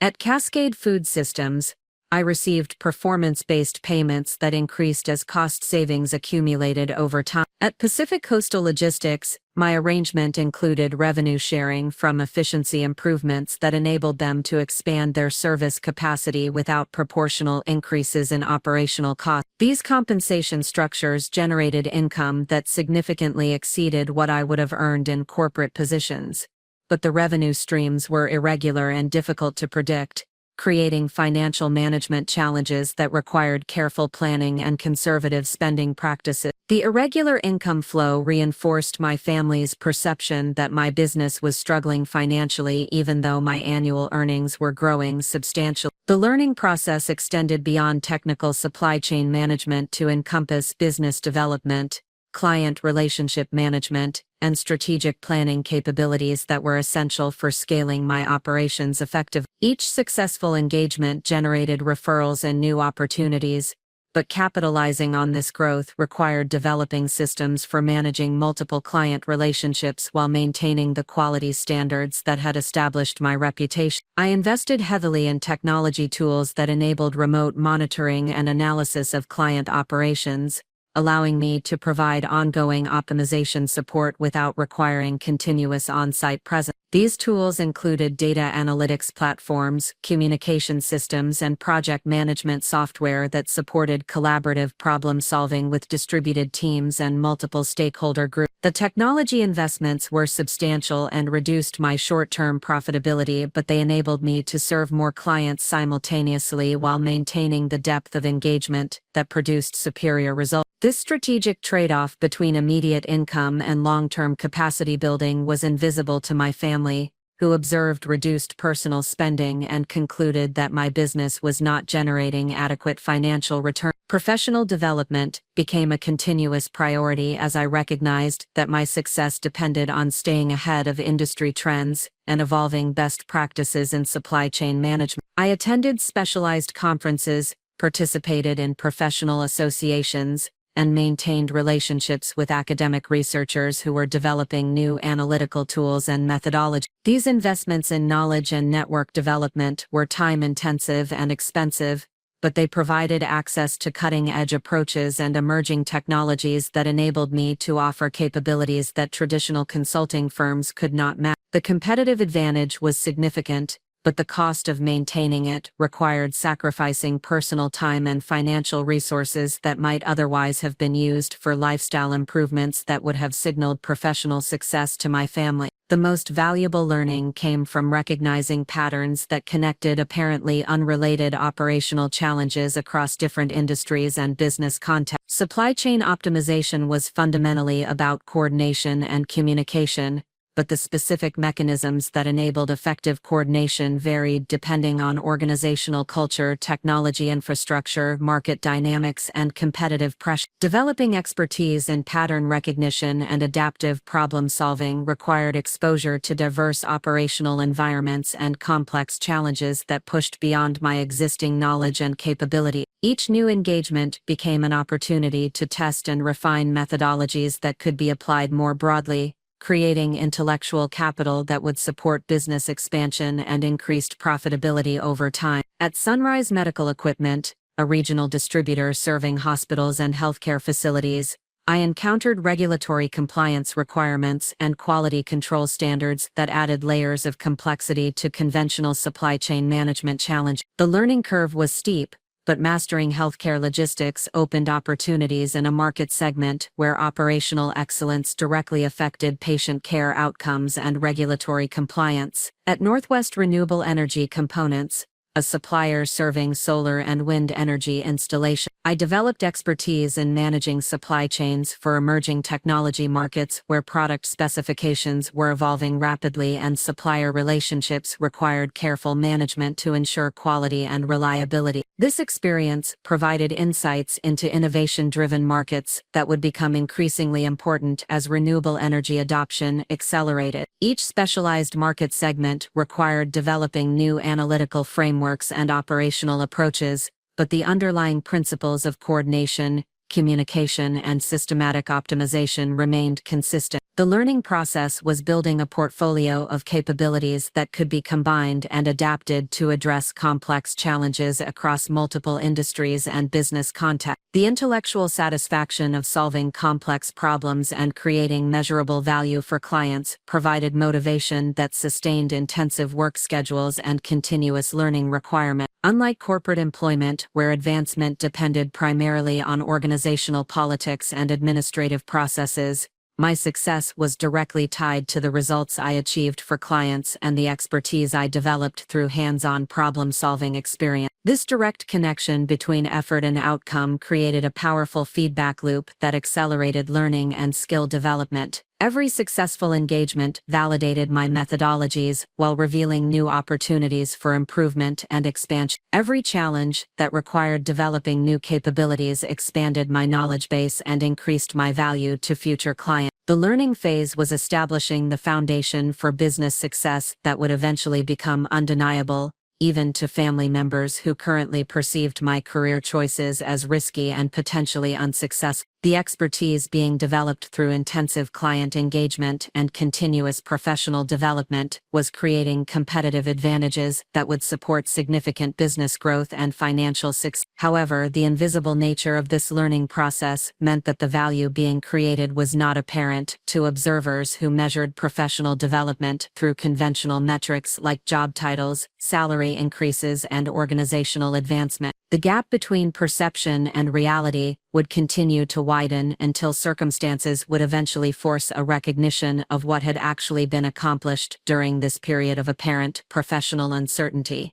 At Cascade Food Systems, I received performance-based payments that increased as cost savings accumulated over time. At Pacific Coastal Logistics, my arrangement included revenue sharing from efficiency improvements that enabled them to expand their service capacity without proportional increases in operational costs. These compensation structures generated income that significantly exceeded what I would have earned in corporate positions, but the revenue streams were irregular and difficult to predict, creating financial management challenges that required careful planning and conservative spending practices. The irregular income flow reinforced my family's perception that my business was struggling financially even though my annual earnings were growing substantially. The learning process extended beyond technical supply chain management to encompass business development, client relationship management, and strategic planning capabilities that were essential for scaling my operations effectively. Each successful engagement generated referrals and new opportunities, but capitalizing on this growth required developing systems for managing multiple client relationships while maintaining the quality standards that had established my reputation. I invested heavily in technology tools that enabled remote monitoring and analysis of client operations, allowing me to provide ongoing optimization support without requiring continuous on-site presence. These tools included data analytics platforms, communication systems, and project management software that supported collaborative problem-solving with distributed teams and multiple stakeholder groups. The technology investments were substantial and reduced my short-term profitability, but they enabled me to serve more clients simultaneously while maintaining the depth of engagement that produced superior results. This strategic trade-off between immediate income and long-term capacity building was invisible to my family, who observed reduced personal spending and concluded that my business was not generating adequate financial return. Professional development became a continuous priority as I recognized that my success depended on staying ahead of industry trends and evolving best practices in supply chain management. I attended specialized conferences, participated in professional associations, and maintained relationships with academic researchers who were developing new analytical tools and methodology. These investments in knowledge and network development were time-intensive and expensive, but they provided access to cutting-edge approaches and emerging technologies that enabled me to offer capabilities that traditional consulting firms could not match. The competitive advantage was significant, but the cost of maintaining it required sacrificing personal time and financial resources that might otherwise have been used for lifestyle improvements that would have signaled professional success to my family. The most valuable learning came from recognizing patterns that connected apparently unrelated operational challenges across different industries and business contexts. Supply chain optimization was fundamentally about coordination and communication, but the specific mechanisms that enabled effective coordination varied depending on organizational culture, technology infrastructure, market dynamics, and competitive pressure. Developing expertise in pattern recognition and adaptive problem-solving required exposure to diverse operational environments and complex challenges that pushed beyond my existing knowledge and capability. Each new engagement became an opportunity to test and refine methodologies that could be applied more broadly, creating intellectual capital that would support business expansion and increased profitability over time. At Sunrise Medical Equipment, a regional distributor serving hospitals and healthcare facilities, I encountered regulatory compliance requirements and quality control standards that added layers of complexity to conventional supply chain management challenges. The learning curve was steep, but mastering healthcare logistics opened opportunities in a market segment where operational excellence directly affected patient care outcomes and regulatory compliance. At Northwest Renewable Energy Components, a supplier serving solar and wind energy installation, I developed expertise in managing supply chains for emerging technology markets where product specifications were evolving rapidly and supplier relationships required careful management to ensure quality and reliability. This experience provided insights into innovation-driven markets that would become increasingly important as renewable energy adoption accelerated. Each specialized market segment required developing new analytical frameworks and operational approaches, but the underlying principles of coordination, communication, and systematic optimization remained consistent. The learning process was building a portfolio of capabilities that could be combined and adapted to address complex challenges across multiple industries and business contexts. The intellectual satisfaction of solving complex problems and creating measurable value for clients provided motivation that sustained intensive work schedules and continuous learning requirements. Unlike corporate employment, where advancement depended primarily on organizational politics and administrative processes, my success was directly tied to the results I achieved for clients and the expertise I developed through hands-on problem-solving experience. This direct connection between effort and outcome created a powerful feedback loop that accelerated learning and skill development. Every successful engagement validated my methodologies while revealing new opportunities for improvement and expansion. Every challenge that required developing new capabilities expanded my knowledge base and increased my value to future clients. The learning phase was establishing the foundation for business success that would eventually become undeniable, even to family members who currently perceived my career choices as risky and potentially unsuccessful. The expertise being developed through intensive client engagement and continuous professional development was creating competitive advantages that would support significant business growth and financial success. However, the invisible nature of this learning process meant that the value being created was not apparent to observers who measured professional development through conventional metrics like job titles, salary increases, and organizational advancement. The gap between perception and reality would continue to widen until circumstances would eventually force a recognition of what had actually been accomplished during this period of apparent professional uncertainty.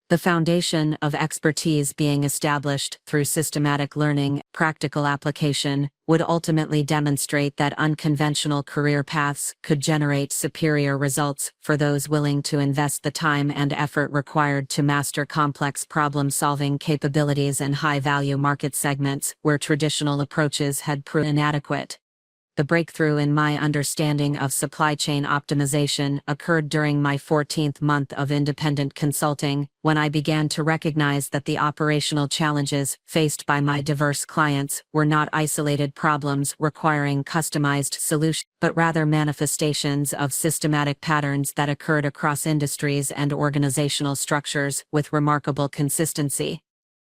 The foundation of expertise being established through systematic learning, practical application, would ultimately demonstrate that unconventional career paths could generate superior results for those willing to invest the time and effort required to master complex problem-solving capabilities in high-value market segments where traditional approaches had proven inadequate. The breakthrough in my understanding of supply chain optimization occurred during my 14th month of independent consulting, when I began to recognize that the operational challenges faced by my diverse clients were not isolated problems requiring customized solutions, but rather manifestations of systematic patterns that occurred across industries and organizational structures with remarkable consistency.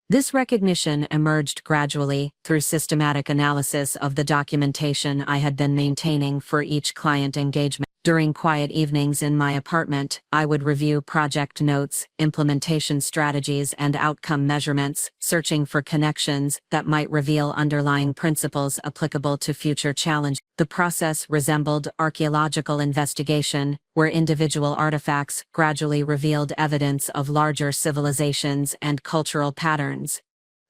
This recognition emerged gradually through systematic analysis of the documentation I had been maintaining for each client engagement. During quiet evenings in my apartment, I would review project notes, implementation strategies, and outcome measurements, searching for connections that might reveal underlying principles applicable to future challenges. The process resembled archaeological investigation, where individual artifacts gradually revealed evidence of larger civilizations and cultural patterns.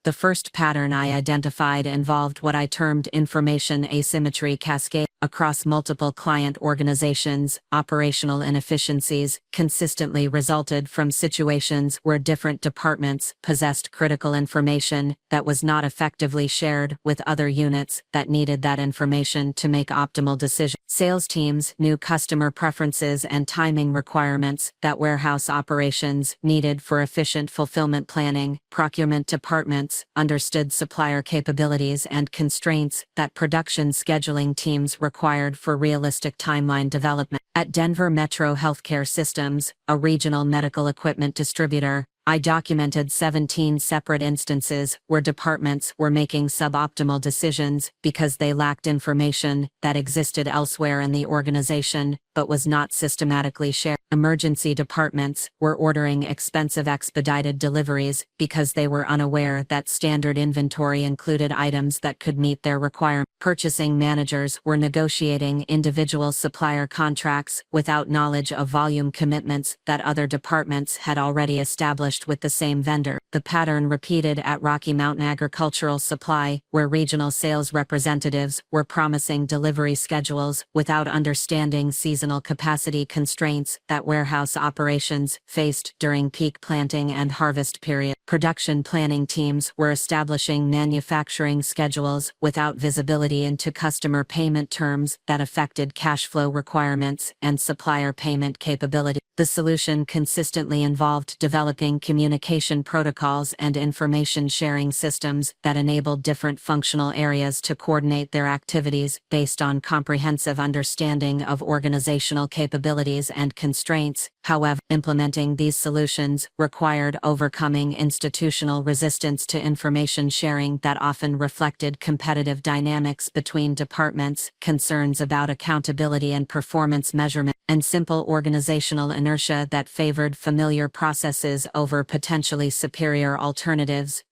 The first pattern I identified involved what I termed information asymmetry cascade. Across multiple client organizations, operational inefficiencies consistently resulted from situations where different departments possessed critical information that was not effectively shared with other units that needed that information to make optimal decisions. Sales teams knew customer preferences and timing requirements that warehouse operations needed for efficient fulfillment planning. Procurement departments understood supplier capabilities and constraints that production scheduling teams required for realistic timeline development. At Denver Metro Healthcare Systems, a regional medical equipment distributor, I documented 17 separate instances where departments were making suboptimal decisions because they lacked information that existed elsewhere in the organization but was not systematically shared. Emergency departments were ordering expensive expedited deliveries because they were unaware that standard inventory included items that could meet their requirements. Purchasing managers were negotiating individual supplier contracts without knowledge of volume commitments that other departments had already established with the same vendor. The pattern repeated at Rocky Mountain Agricultural Supply, where regional sales representatives were promising delivery schedules without understanding seasonal capacity constraints that warehouse operations faced during peak planting and harvest period. Production planning teams were establishing manufacturing schedules without visibility into customer payment terms that affected cash flow requirements and supplier payment capability. The solution consistently involved developing communication protocols and information sharing systems that enabled different functional areas to coordinate their activities based on comprehensive understanding of organizational capabilities and constraints. However, implementing these solutions required overcoming institutional resistance to information sharing that often reflected competitive dynamics between departments, concerns about accountability and performance measurement, and simple organizational inertia that favored familiar processes over potentially superior alternatives.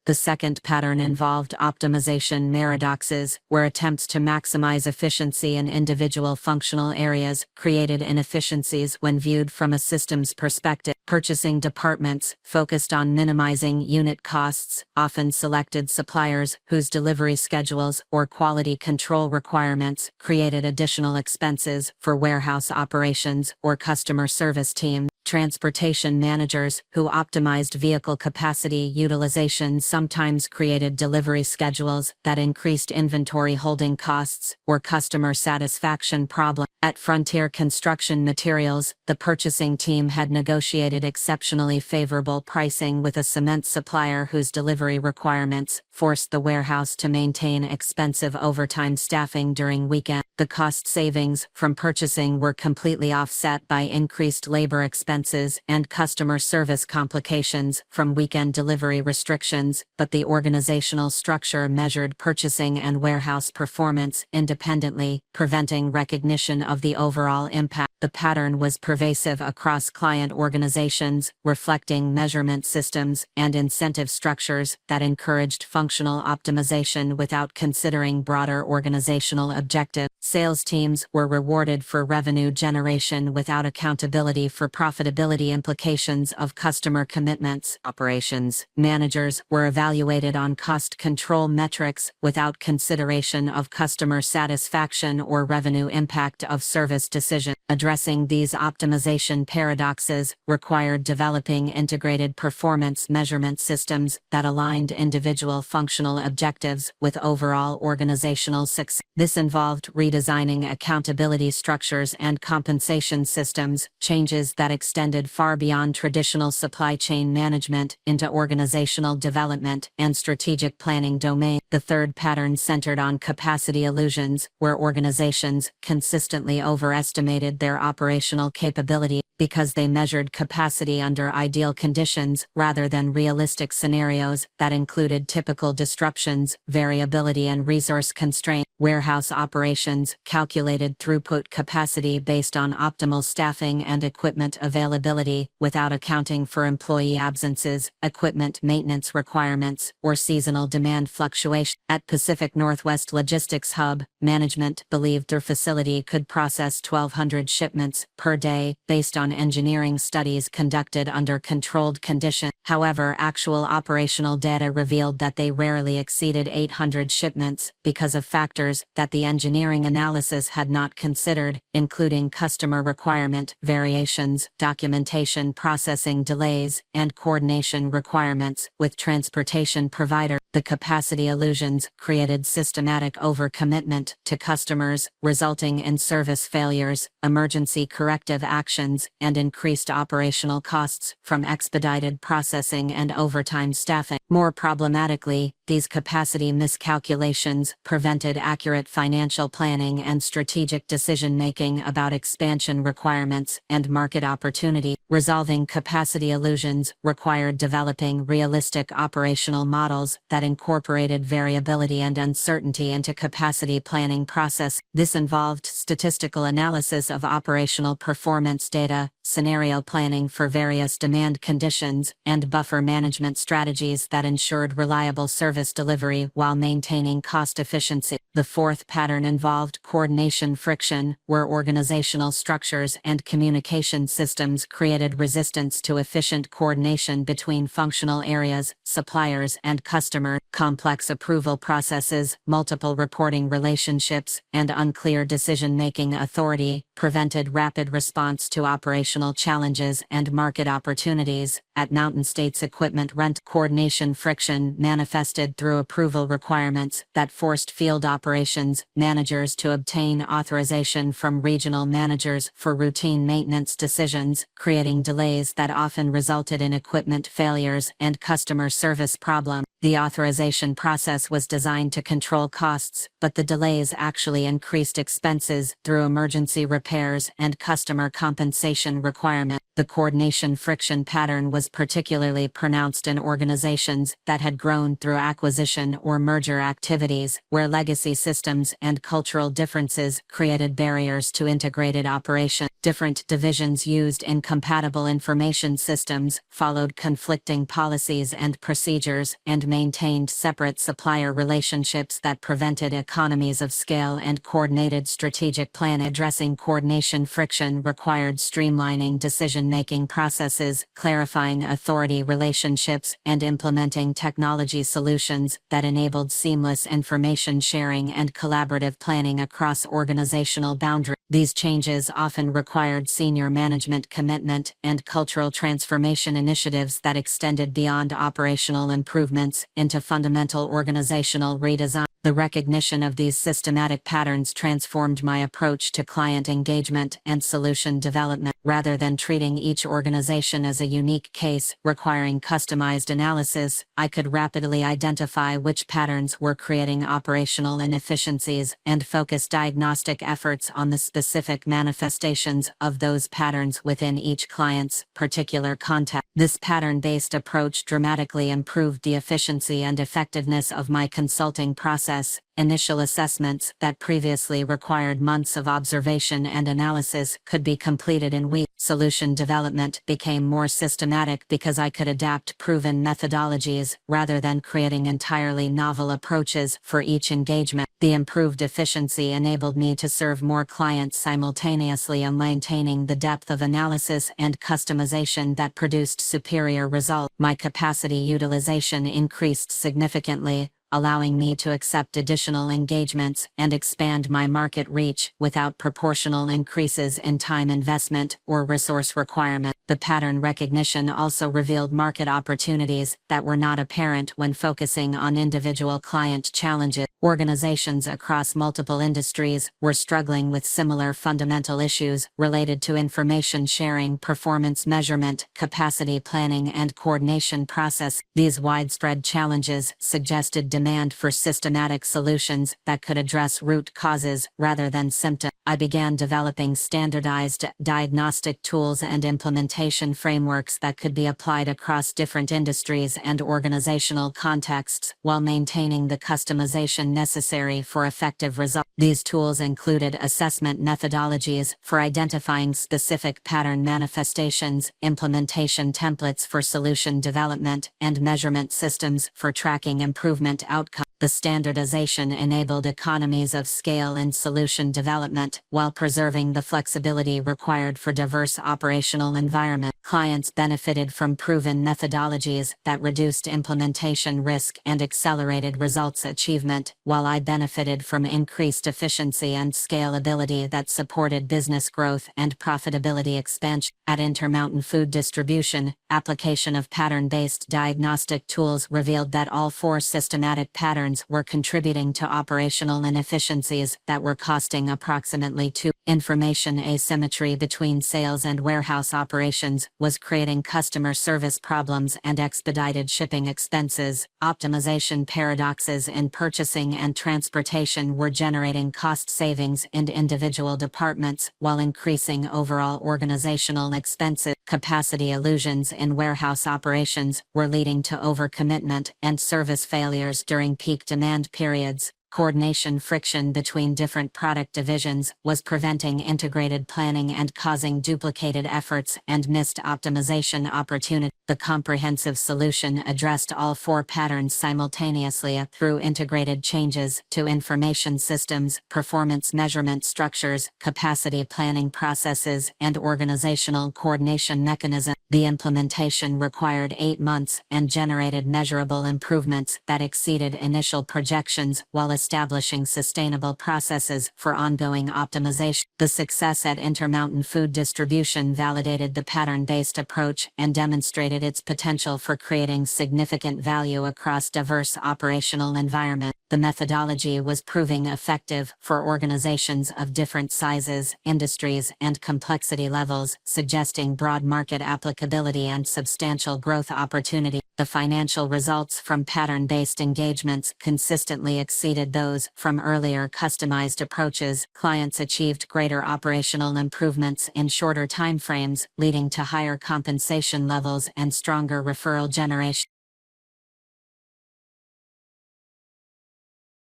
The second pattern involved optimization paradoxes, where attempts to maximize efficiency in individual functional areas created inefficiencies when viewed from a systems perspective. Purchasing departments focused on minimizing unit costs, often selected suppliers whose delivery schedules or quality control requirements created additional expenses for warehouse operations or customer service teams. Transportation managers who optimized vehicle capacity utilization sometimes created delivery schedules that increased inventory holding costs or customer satisfaction problems. At Frontier Construction Materials, the purchasing team had negotiated exceptionally favorable pricing with a cement supplier whose delivery requirements forced the warehouse to maintain expensive overtime staffing during weekends. The cost savings from purchasing were completely offset by increased labor expenses and customer service complications from weekend delivery restrictions, but the organizational structure measured purchasing and warehouse performance independently, preventing recognition of the overall impact. The pattern was pervasive across client organizations, reflecting measurement systems and incentive structures that encouraged functional optimization without considering broader organizational objectives. Sales teams were rewarded for revenue generation without accountability for profitability implications of customer commitments. Operations managers were evaluated on cost control metrics without consideration of customer satisfaction or revenue impact of service decisions. Addressing these optimization paradoxes required developing integrated performance measurement systems that aligned individual functional objectives with overall organizational success. This involved redesigning accountability structures and compensation systems, changes that extended far beyond traditional supply chain management into organizational development and strategic planning domains. The third pattern centered on capacity illusions, where organizations consistently overestimated their operational capability because they measured capacity under ideal conditions rather than realistic scenarios that included typical disruptions, variability, and resource constraints. Warehouse operations calculated throughput capacity based on optimal staffing and equipment availability without accounting for employee absences, equipment maintenance requirements, or seasonal demand fluctuation. At Pacific Northwest Logistics Hub, management believed their facility could process 1,200 shipments per day based on engineering studies conducted under controlled conditions. However, actual operational data revealed that they rarely exceeded 800 shipments because of factors that the engineering analysis had not considered, including customer requirement variations, documentation processing delays, and coordination requirements with transportation providers. The capacity illusions created systematic overcommitment to customers, resulting in service failures, emergency corrective actions, and increased operational costs from expedited processing and overtime staffing. More problematically, these capacity miscalculations prevented accurate financial planning and strategic decision-making about expansion requirements and market opportunity. Resolving capacity illusions required developing realistic operational models that incorporated variability and uncertainty into capacity planning process. This involved statistical analysis of operational performance data, scenario planning for various demand conditions, and buffer management strategies that ensured reliable service delivery while maintaining cost efficiency. The fourth pattern involved coordination friction, where organizational structures and communication systems created resistance to efficient coordination between functional areas, suppliers, and customers. Complex approval processes, multiple reporting relationships, and unclear decision-making authority prevented rapid response to operational challenges and market opportunities. At Mountain States Equipment Rent, coordination friction manifested through approval requirements that forced field operations managers to obtain authorization from regional managers for routine maintenance decisions, creating delays that often resulted in equipment failures and customer service problems. The authorization process was designed to control costs, but the delays actually increased expenses through emergency repairs and customer compensation requirements. The coordination friction pattern was particularly pronounced in organizations that had grown through acquisition or merger activities, where legacy systems and cultural differences created barriers to integrated operation. Different divisions used incompatible information systems, followed conflicting policies and procedures, and maintained separate supplier relationships that prevented economies of scale and coordinated strategic plan. Addressing coordination friction required streamlining decision-making processes, clarifying authority relationships, and implementing technology solutions that enabled seamless information sharing and collaborative planning across organizational boundaries. These changes often required senior management commitment and cultural transformation initiatives that extended beyond operational improvements into fundamental organizational redesign. The recognition of these systematic patterns transformed my approach to client engagement and solution development. Rather than treating each organization as a unique case requiring customized analysis, I could rapidly identify which patterns were creating operational inefficiencies and focus diagnostic efforts on the specific manifestations of those patterns within each client's particular context. This pattern-based approach dramatically improved the efficiency and effectiveness of my consulting process. Initial assessments that previously required months of observation and analysis could be completed in weeks. Solution development became more systematic because I could adapt proven methodologies rather than creating entirely novel approaches for each engagement. The improved efficiency enabled me to serve more clients simultaneously and maintaining the depth of analysis and customization that produced superior results. My capacity utilization increased significantly, allowing me to accept additional engagements and expand my market reach without proportional increases in time investment or resource requirement. The pattern recognition also revealed market opportunities that were not apparent when focusing on individual client challenges. Organizations across multiple industries were struggling with similar fundamental issues related to information sharing, performance measurement, capacity planning, and coordination process. These widespread challenges suggested demand for systematic solutions that could address root causes rather than symptoms. I began developing standardized diagnostic tools and implementation frameworks that could be applied across different industries and organizational contexts while maintaining the customization necessary for effective results. These tools included assessment methodologies for identifying specific pattern manifestations, implementation templates for solution development, and measurement systems for tracking improvement outcomes. The standardization enabled economies of scale in solution development while preserving the flexibility required for diverse operational environments. Clients benefited from proven methodologies that reduced implementation risk and accelerated results achievement, while I benefited from increased efficiency and scalability that supported business growth and profitability expansion. At Intermountain Food Distribution, application of pattern-based diagnostic tools revealed that all four systematic patterns were contributing to operational inefficiencies that were costing approximately $2. Information asymmetry between sales and warehouse operations was creating customer service problems and expedited shipping expenses. Optimization paradoxes in purchasing and transportation were generating cost savings in individual departments while increasing overall organizational expenses. Capacity illusions in warehouse operations were leading to overcommitment and service failures during peak demand periods. Coordination friction between different product divisions was preventing integrated planning and causing duplicated efforts and missed optimization opportunities. The comprehensive solution addressed all four patterns simultaneously through integrated changes to information systems, performance measurement structures, capacity planning processes, and organizational coordination mechanisms. The implementation required 8 months and generated measurable improvements that exceeded initial projections while establishing sustainable processes for ongoing optimization. The success at Intermountain Food Distribution validated the pattern-based approach and demonstrated its potential for creating significant value across diverse operational environments. The methodology was proving effective for organizations of different sizes, industries, and complexity levels, suggesting broad market applicability and substantial growth opportunity. The financial results from pattern-based engagements consistently exceeded those from earlier customized approaches. Clients achieved greater operational improvements in shorter timeframes, leading to higher compensation levels and stronger referral generation.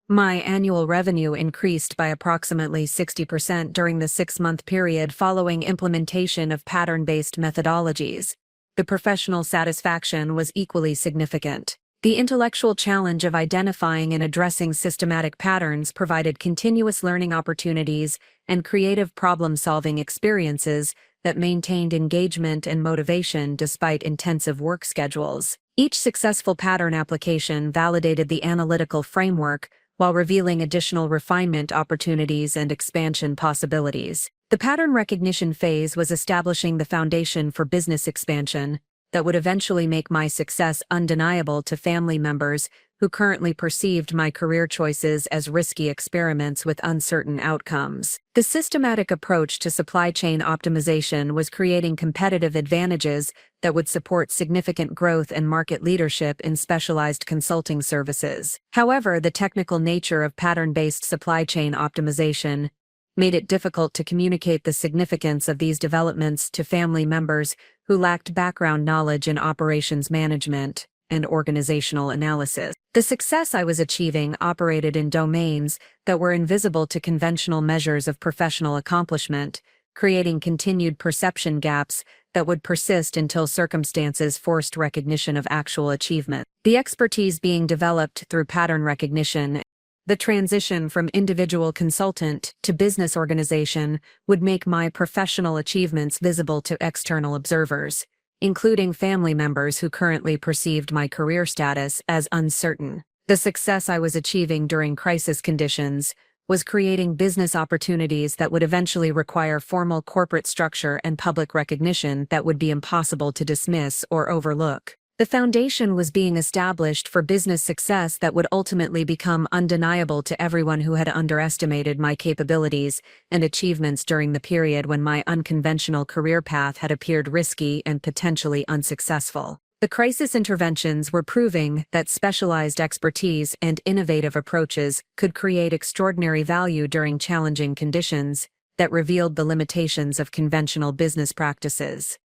My annual revenue increased by approximately 60% during the 6-month period following implementation of pattern-based methodologies. The professional satisfaction was equally significant. The intellectual challenge of identifying and addressing systematic patterns provided continuous learning opportunities and creative problem-solving experiences that maintained engagement and motivation despite intensive work schedules. Each successful pattern application validated the analytical framework while revealing additional refinement opportunities and expansion possibilities. The pattern recognition phase was establishing the foundation for business expansion. that would eventually make my success undeniable to family members who currently perceived my career choices as risky experiments with uncertain outcomes. The systematic approach to supply chain optimization was creating competitive advantages that would support significant growth and market leadership in specialized consulting services. However, the technical nature of pattern-based supply chain optimization made it difficult to communicate the significance of these developments to family members who lacked background knowledge in operations management and organizational analysis. The success I was achieving operated in domains that were invisible to conventional measures of professional accomplishment, creating continued perception gaps that would persist until circumstances forced recognition of actual achievement. The expertise being developed through pattern recognition, the transition from individual consultant to business organization would make my professional achievements visible to external observers, including family members who currently perceived my career status as uncertain. The success I was achieving during crisis conditions was creating business opportunities that would eventually require formal corporate structure and public recognition that would be impossible to dismiss or overlook. The foundation was being established for business success that would ultimately become undeniable to everyone who had underestimated my capabilities and achievements during the period when my unconventional career path had appeared risky and potentially unsuccessful. The crisis interventions were proving that specialized expertise and innovative approaches could create extraordinary value during challenging conditions that revealed the limitations of conventional business practices.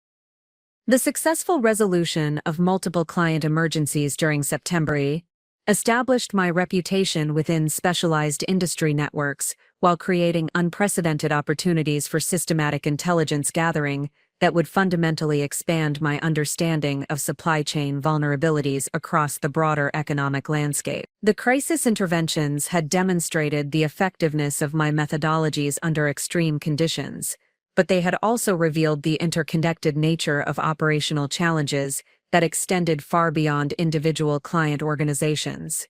The successful resolution of multiple client emergencies during September established my reputation within specialized industry networks while creating unprecedented opportunities for systematic intelligence gathering that would fundamentally expand my understanding of supply chain vulnerabilities across the broader economic landscape. The crisis interventions had demonstrated the effectiveness of my methodologies under extreme conditions, but they had also revealed the interconnected nature of operational challenges that extended far beyond individual client organizations.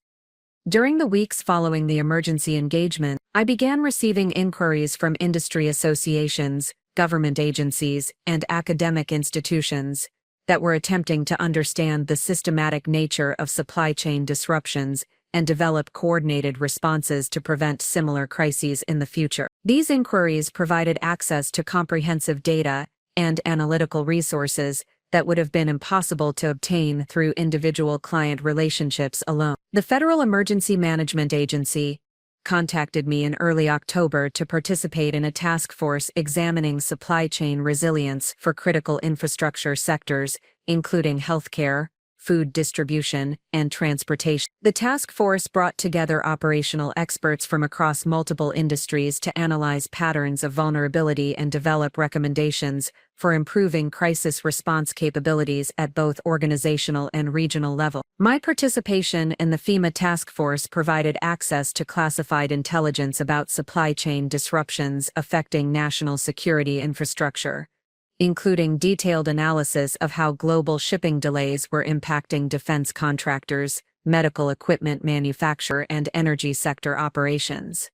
During the weeks following the emergency engagement, I began receiving inquiries from industry associations, government agencies, and academic institutions that were attempting to understand the systematic nature of supply chain disruptions and develop coordinated responses to prevent similar crises in the future. These inquiries provided access to comprehensive data and analytical resources that would have been impossible to obtain through individual client relationships alone. The Federal Emergency Management Agency contacted me in early October to participate in a task force examining supply chain resilience for critical infrastructure sectors, including healthcare, food distribution, and transportation. The task force brought together operational experts from across multiple industries to analyze patterns of vulnerability and develop recommendations for improving crisis response capabilities at both organizational and regional level. My participation in the FEMA task force provided access to classified intelligence about supply chain disruptions affecting national security infrastructure, including detailed analysis of how global shipping delays were impacting defense contractors, medical equipment manufacturer, and energy sector operations.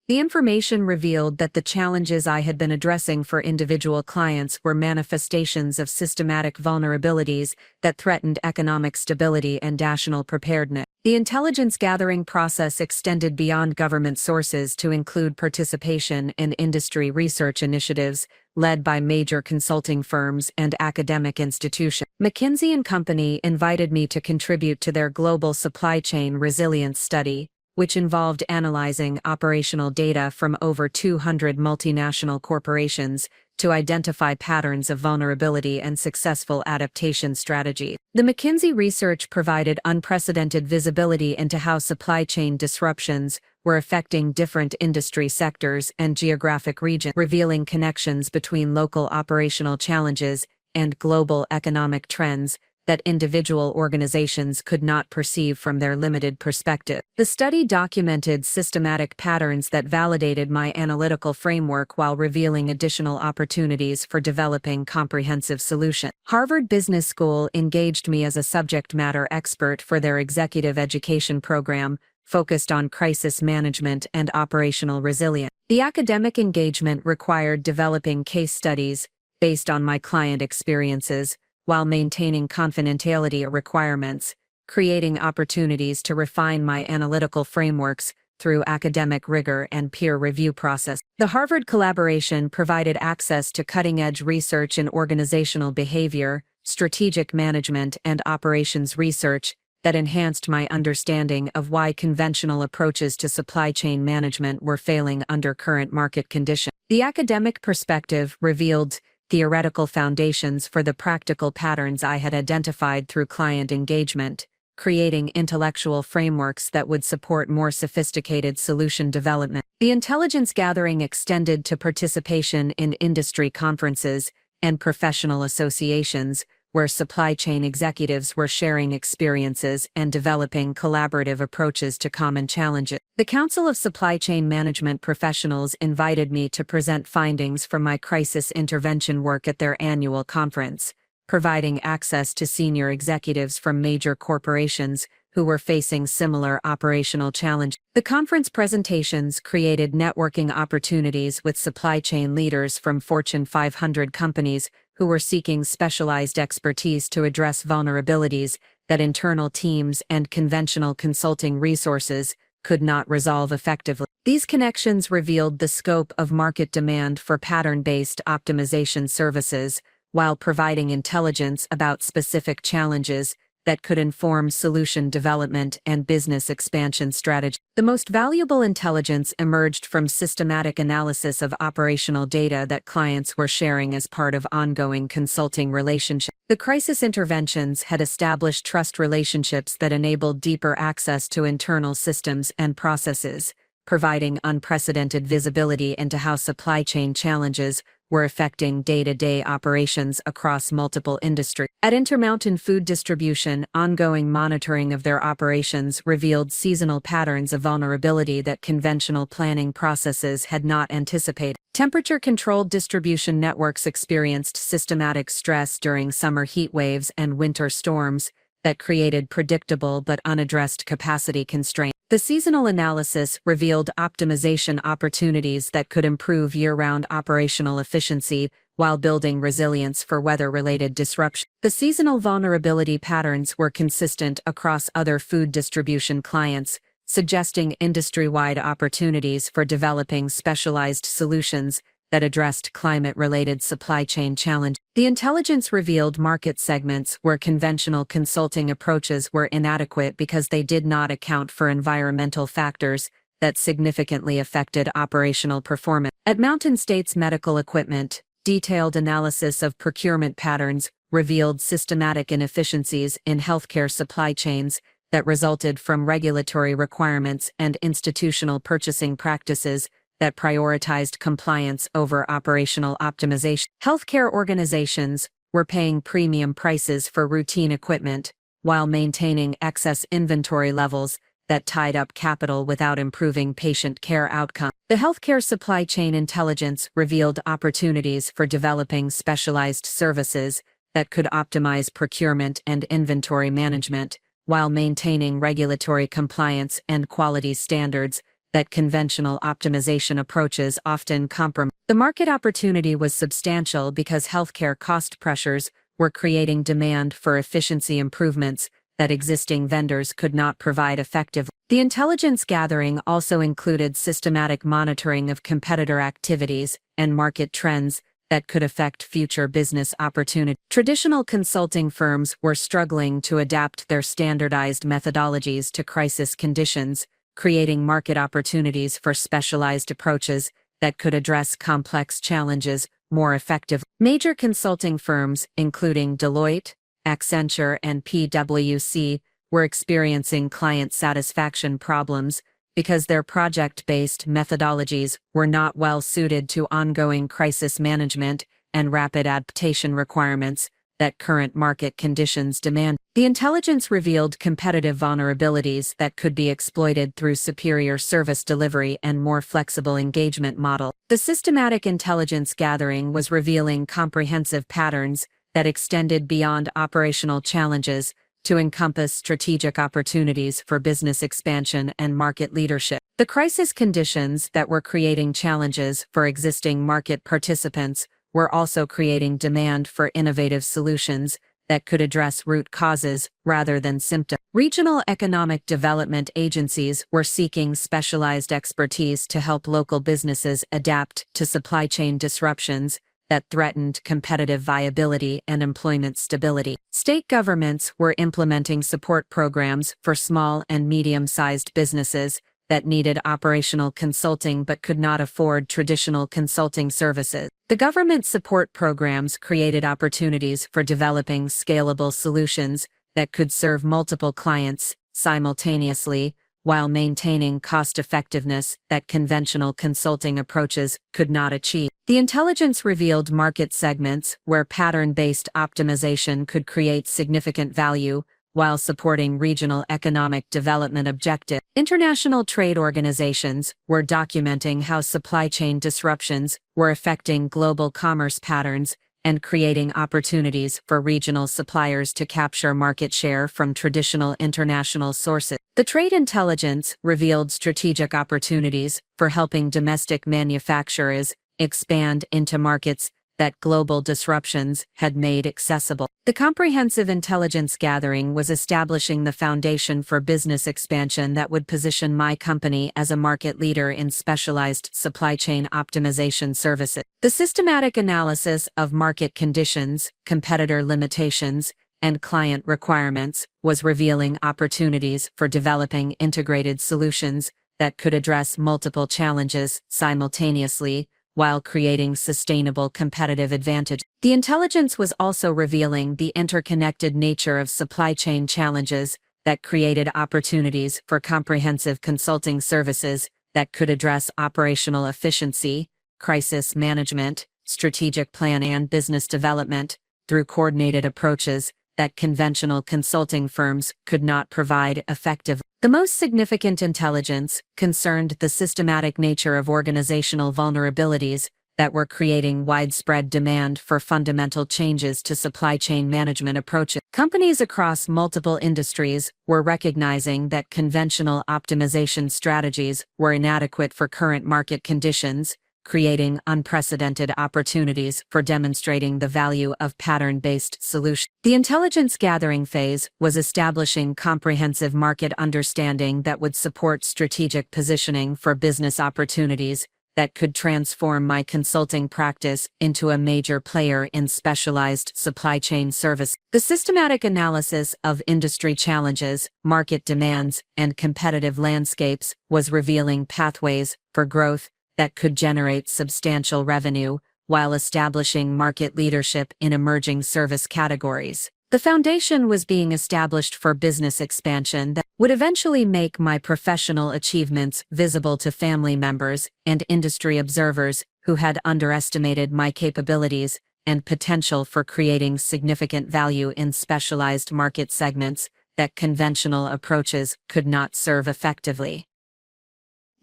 The information revealed that the challenges I had been addressing for individual clients were manifestations of systematic vulnerabilities that threatened economic stability and national preparedness. The intelligence gathering process extended beyond government sources to include participation in industry research initiatives led by major consulting firms and academic institutions. McKinsey & Company invited me to contribute to their global supply chain resilience study, which involved analyzing operational data from over 200 multinational corporations to identify patterns of vulnerability and successful adaptation strategy. The McKinsey research provided unprecedented visibility into how supply chain disruptions were affecting different industry sectors and geographic regions, revealing connections between local operational challenges and global economic trends that individual organizations could not perceive from their limited perspective. The study documented systematic patterns that validated my analytical framework while revealing additional opportunities for developing comprehensive solutions. Harvard Business School engaged me as a subject matter expert for their executive education program, focused on crisis management and operational resilience. The academic engagement required developing case studies based on my client experiences, while maintaining confidentiality requirements, creating opportunities to refine my analytical frameworks through academic rigor and peer review process. The Harvard collaboration provided access to cutting-edge research in organizational behavior, strategic management, and operations research that enhanced my understanding of why conventional approaches to supply chain management were failing under current market conditions. The academic perspective revealed theoretical foundations for the practical patterns I had identified through client engagement, creating intellectual frameworks that would support more sophisticated solution development. The intelligence gathering extended to participation in industry conferences and professional associations, where supply chain executives were sharing experiences and developing collaborative approaches to common challenges. The Council of Supply Chain Management Professionals invited me to present findings from my crisis intervention work at their annual conference, providing access to senior executives from major corporations who were facing similar operational challenges. The conference presentations created networking opportunities with supply chain leaders from Fortune 500 companies who were seeking specialized expertise to address vulnerabilities that internal teams and conventional consulting resources could not resolve effectively. These connections revealed the scope of market demand for pattern-based optimization services, while providing intelligence about specific challenges that could inform solution development and business expansion strategy. The most valuable intelligence emerged from systematic analysis of operational data that clients were sharing as part of ongoing consulting relationships. The crisis interventions had established trust relationships that enabled deeper access to internal systems and processes, providing unprecedented visibility into how supply chain challenges were affecting day-to-day operations across multiple industries. At Intermountain Food Distribution, ongoing monitoring of their operations revealed seasonal patterns of vulnerability that conventional planning processes had not anticipated. Temperature-controlled distribution networks experienced systematic stress during summer heat waves and winter storms that created predictable but unaddressed capacity constraints. The seasonal analysis revealed optimization opportunities that could improve year-round operational efficiency while building resilience for weather-related disruption. The seasonal vulnerability patterns were consistent across other food distribution clients, suggesting industry-wide opportunities for developing specialized solutions that addressed climate-related supply chain challenges. The intelligence revealed market segments where conventional consulting approaches were inadequate because they did not account for environmental factors that significantly affected operational performance. At Mountain States Medical Equipment, detailed analysis of procurement patterns revealed systematic inefficiencies in healthcare supply chains that resulted from regulatory requirements and institutional purchasing practices that prioritized compliance over operational optimization. Healthcare organizations were paying premium prices for routine equipment while maintaining excess inventory levels that tied up capital without improving patient care outcomes. The healthcare supply chain intelligence revealed opportunities for developing specialized services that could optimize procurement and inventory management while maintaining regulatory compliance and quality standards that conventional optimization approaches often compromise. The market opportunity was substantial because healthcare cost pressures were creating demand for efficiency improvements that existing vendors could not provide effectively. The intelligence gathering also included systematic monitoring of competitor activities and market trends that could affect future business opportunities. Traditional consulting firms were struggling to adapt their standardized methodologies to crisis conditions, creating market opportunities for specialized approaches that could address complex challenges more effectively. Major consulting firms, including Deloitte, Accenture, and PwC, were experiencing client satisfaction problems because their project-based methodologies were not well suited to ongoing crisis management and rapid adaptation requirements that current market conditions demand. The intelligence revealed competitive vulnerabilities that could be exploited through superior service delivery and more flexible engagement model. The systematic intelligence gathering was revealing comprehensive patterns that extended beyond operational challenges to encompass strategic opportunities for business expansion and market leadership. The crisis conditions that were creating challenges for existing market participants were also creating demand for innovative solutions that could address root causes rather than symptoms. Regional economic development agencies were seeking specialized expertise to help local businesses adapt to supply chain disruptions that threatened competitive viability and employment stability. State governments were implementing support programs for small and medium-sized businesses that needed operational consulting but could not afford traditional consulting services. The government support programs created opportunities for developing scalable solutions that could serve multiple clients simultaneously while maintaining cost-effectiveness that conventional consulting approaches could not achieve. The intelligence revealed market segments where pattern-based optimization could create significant value while supporting regional economic development objectives. International trade organizations were documenting how supply chain disruptions were affecting global commerce patterns and creating opportunities for regional suppliers to capture market share from traditional international sources. The trade intelligence revealed strategic opportunities for helping domestic manufacturers expand into markets that global disruptions had made accessible. The comprehensive intelligence gathering was establishing the foundation for business expansion that would position my company as a market leader in specialized supply chain optimization services. The systematic analysis of market conditions, competitor limitations, and client requirements was revealing opportunities for developing integrated solutions that could address multiple challenges simultaneously while creating sustainable competitive advantage. The intelligence was also revealing the interconnected nature of supply chain challenges that created opportunities for comprehensive consulting services that could address operational efficiency, crisis management, strategic planning, and business development through coordinated approaches that conventional consulting firms could not provide effectively. The most significant intelligence concerned the systematic nature of organizational vulnerabilities that were creating widespread demand for fundamental changes to supply chain management approaches. Companies across multiple industries were recognizing that conventional optimization strategies were inadequate for current market conditions, creating unprecedented opportunities for demonstrating the value of pattern-based solutions. The intelligence gathering phase was establishing comprehensive market understanding that would support strategic positioning for business opportunities that could transform my consulting practice into a major player in specialized supply chain service. The systematic analysis of industry challenges, market demands, and competitive landscapes was revealing pathways for growth that could generate substantial revenue while establishing market leadership in emerging service categories. The foundation was being established for business expansion that would eventually make my professional achievements visible to family members and industry observers who had underestimated my capabilities and potential for creating significant value in specialized market segments that conventional approaches could not serve effectively.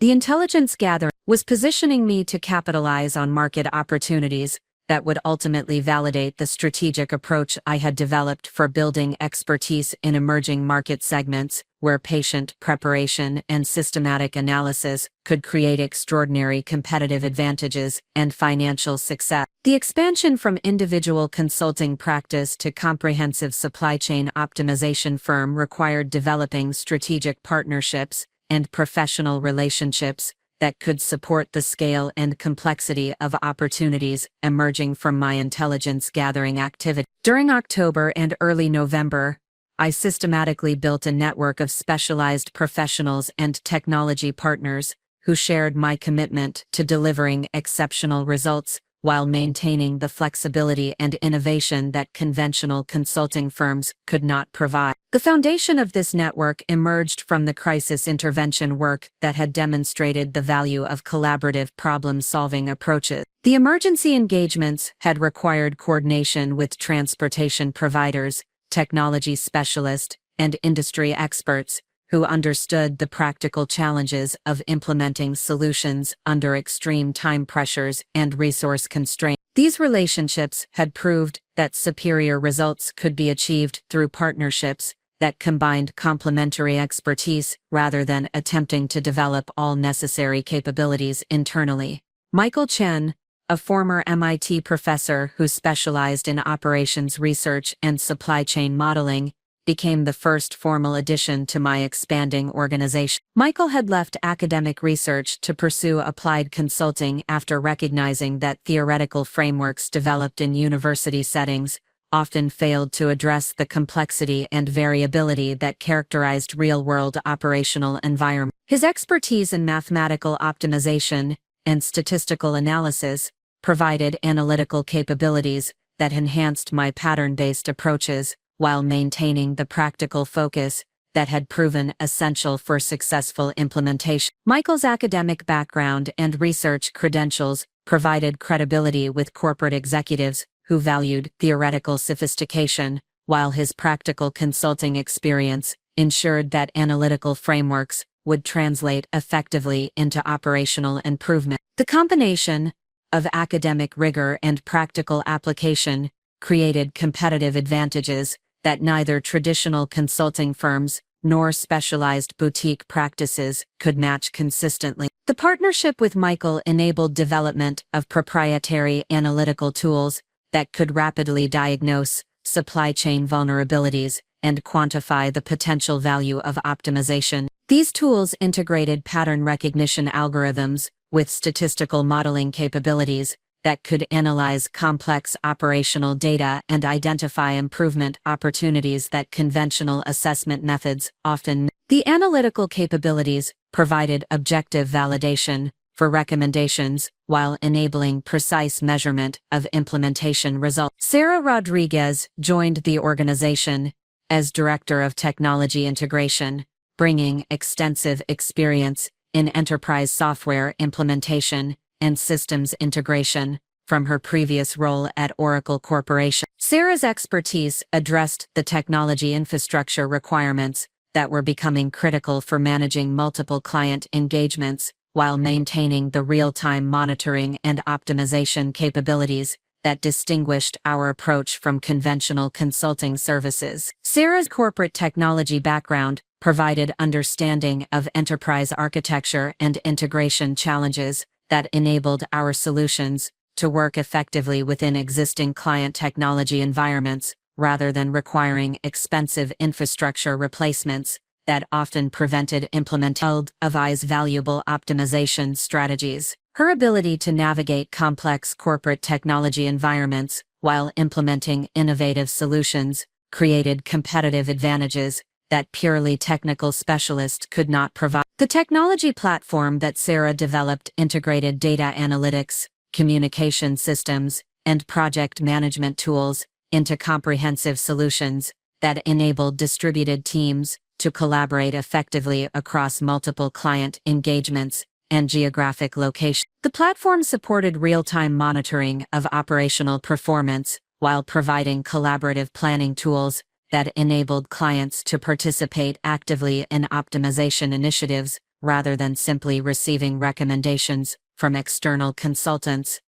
The intelligence gathering was positioning me to capitalize on market opportunities that would ultimately validate the strategic approach I had developed for building expertise in emerging market segments where patient preparation and systematic analysis could create extraordinary competitive advantages and financial success. The expansion from individual consulting practice to comprehensive supply chain optimization firm required developing strategic partnerships and professional relationships that could support the scale and complexity of opportunities emerging from my intelligence gathering activity. During October and early November, I systematically built a network of specialized professionals and technology partners who shared my commitment to delivering exceptional results while maintaining the flexibility and innovation that conventional consulting firms could not provide. The foundation of this network emerged from the crisis intervention work that had demonstrated the value of collaborative problem-solving approaches. The emergency engagements had required coordination with transportation providers, technology specialists, and industry experts who understood the practical challenges of implementing solutions under extreme time pressures and resource constraints. These relationships had proved that superior results could be achieved through partnerships that combined complementary expertise rather than attempting to develop all necessary capabilities internally. Michael Chen, a former MIT professor who specialized in operations research and supply chain modeling, became the first formal addition to my expanding organization. Michael had left academic research to pursue applied consulting after recognizing that theoretical frameworks developed in university settings often failed to address the complexity and variability that characterized real-world operational environments. His expertise in mathematical optimization and statistical analysis provided analytical capabilities that enhanced my pattern-based approaches while maintaining the practical focus that had proven essential for successful implementation. Michael's academic background and research credentials provided credibility with corporate executives who valued theoretical sophistication, while his practical consulting experience ensured that analytical frameworks would translate effectively into operational improvement. The combination of academic rigor and practical application created competitive advantages that neither traditional consulting firms nor specialized boutique practices could match consistently. The partnership with Michael enabled development of proprietary analytical tools that could rapidly diagnose supply chain vulnerabilities and quantify the potential value of optimization. These tools integrated pattern recognition algorithms with statistical modeling capabilities that could analyze complex operational data and identify improvement opportunities that conventional assessment methods often miss. The analytical capabilities provided objective validation for recommendations while enabling precise measurement of implementation results. Sarah Rodriguez joined the organization as Director of Technology Integration, bringing extensive experience in enterprise software implementation and systems integration from her previous role at Oracle Corporation. Sarah's expertise addressed the technology infrastructure requirements that were becoming critical for managing multiple client engagements while maintaining the real-time monitoring and optimization capabilities that distinguished our approach from conventional consulting services. Sarah's corporate technology background provided understanding of enterprise architecture and integration challenges that enabled our solutions to work effectively within existing client technology environments rather than requiring expensive infrastructure replacements that often prevented implementation of I's valuable optimization strategies. Her ability to navigate complex corporate technology environments while implementing innovative solutions created competitive advantages that purely technical specialists could not provide. The technology platform that Sarah developed integrated data analytics, communication systems, and project management tools into comprehensive solutions that enabled distributed teams to collaborate effectively across multiple client engagements and geographic locations. The platform supported real-time monitoring of operational performance while providing collaborative planning tools that enabled clients to participate actively in optimization initiatives rather than simply receiving recommendations from external consultants.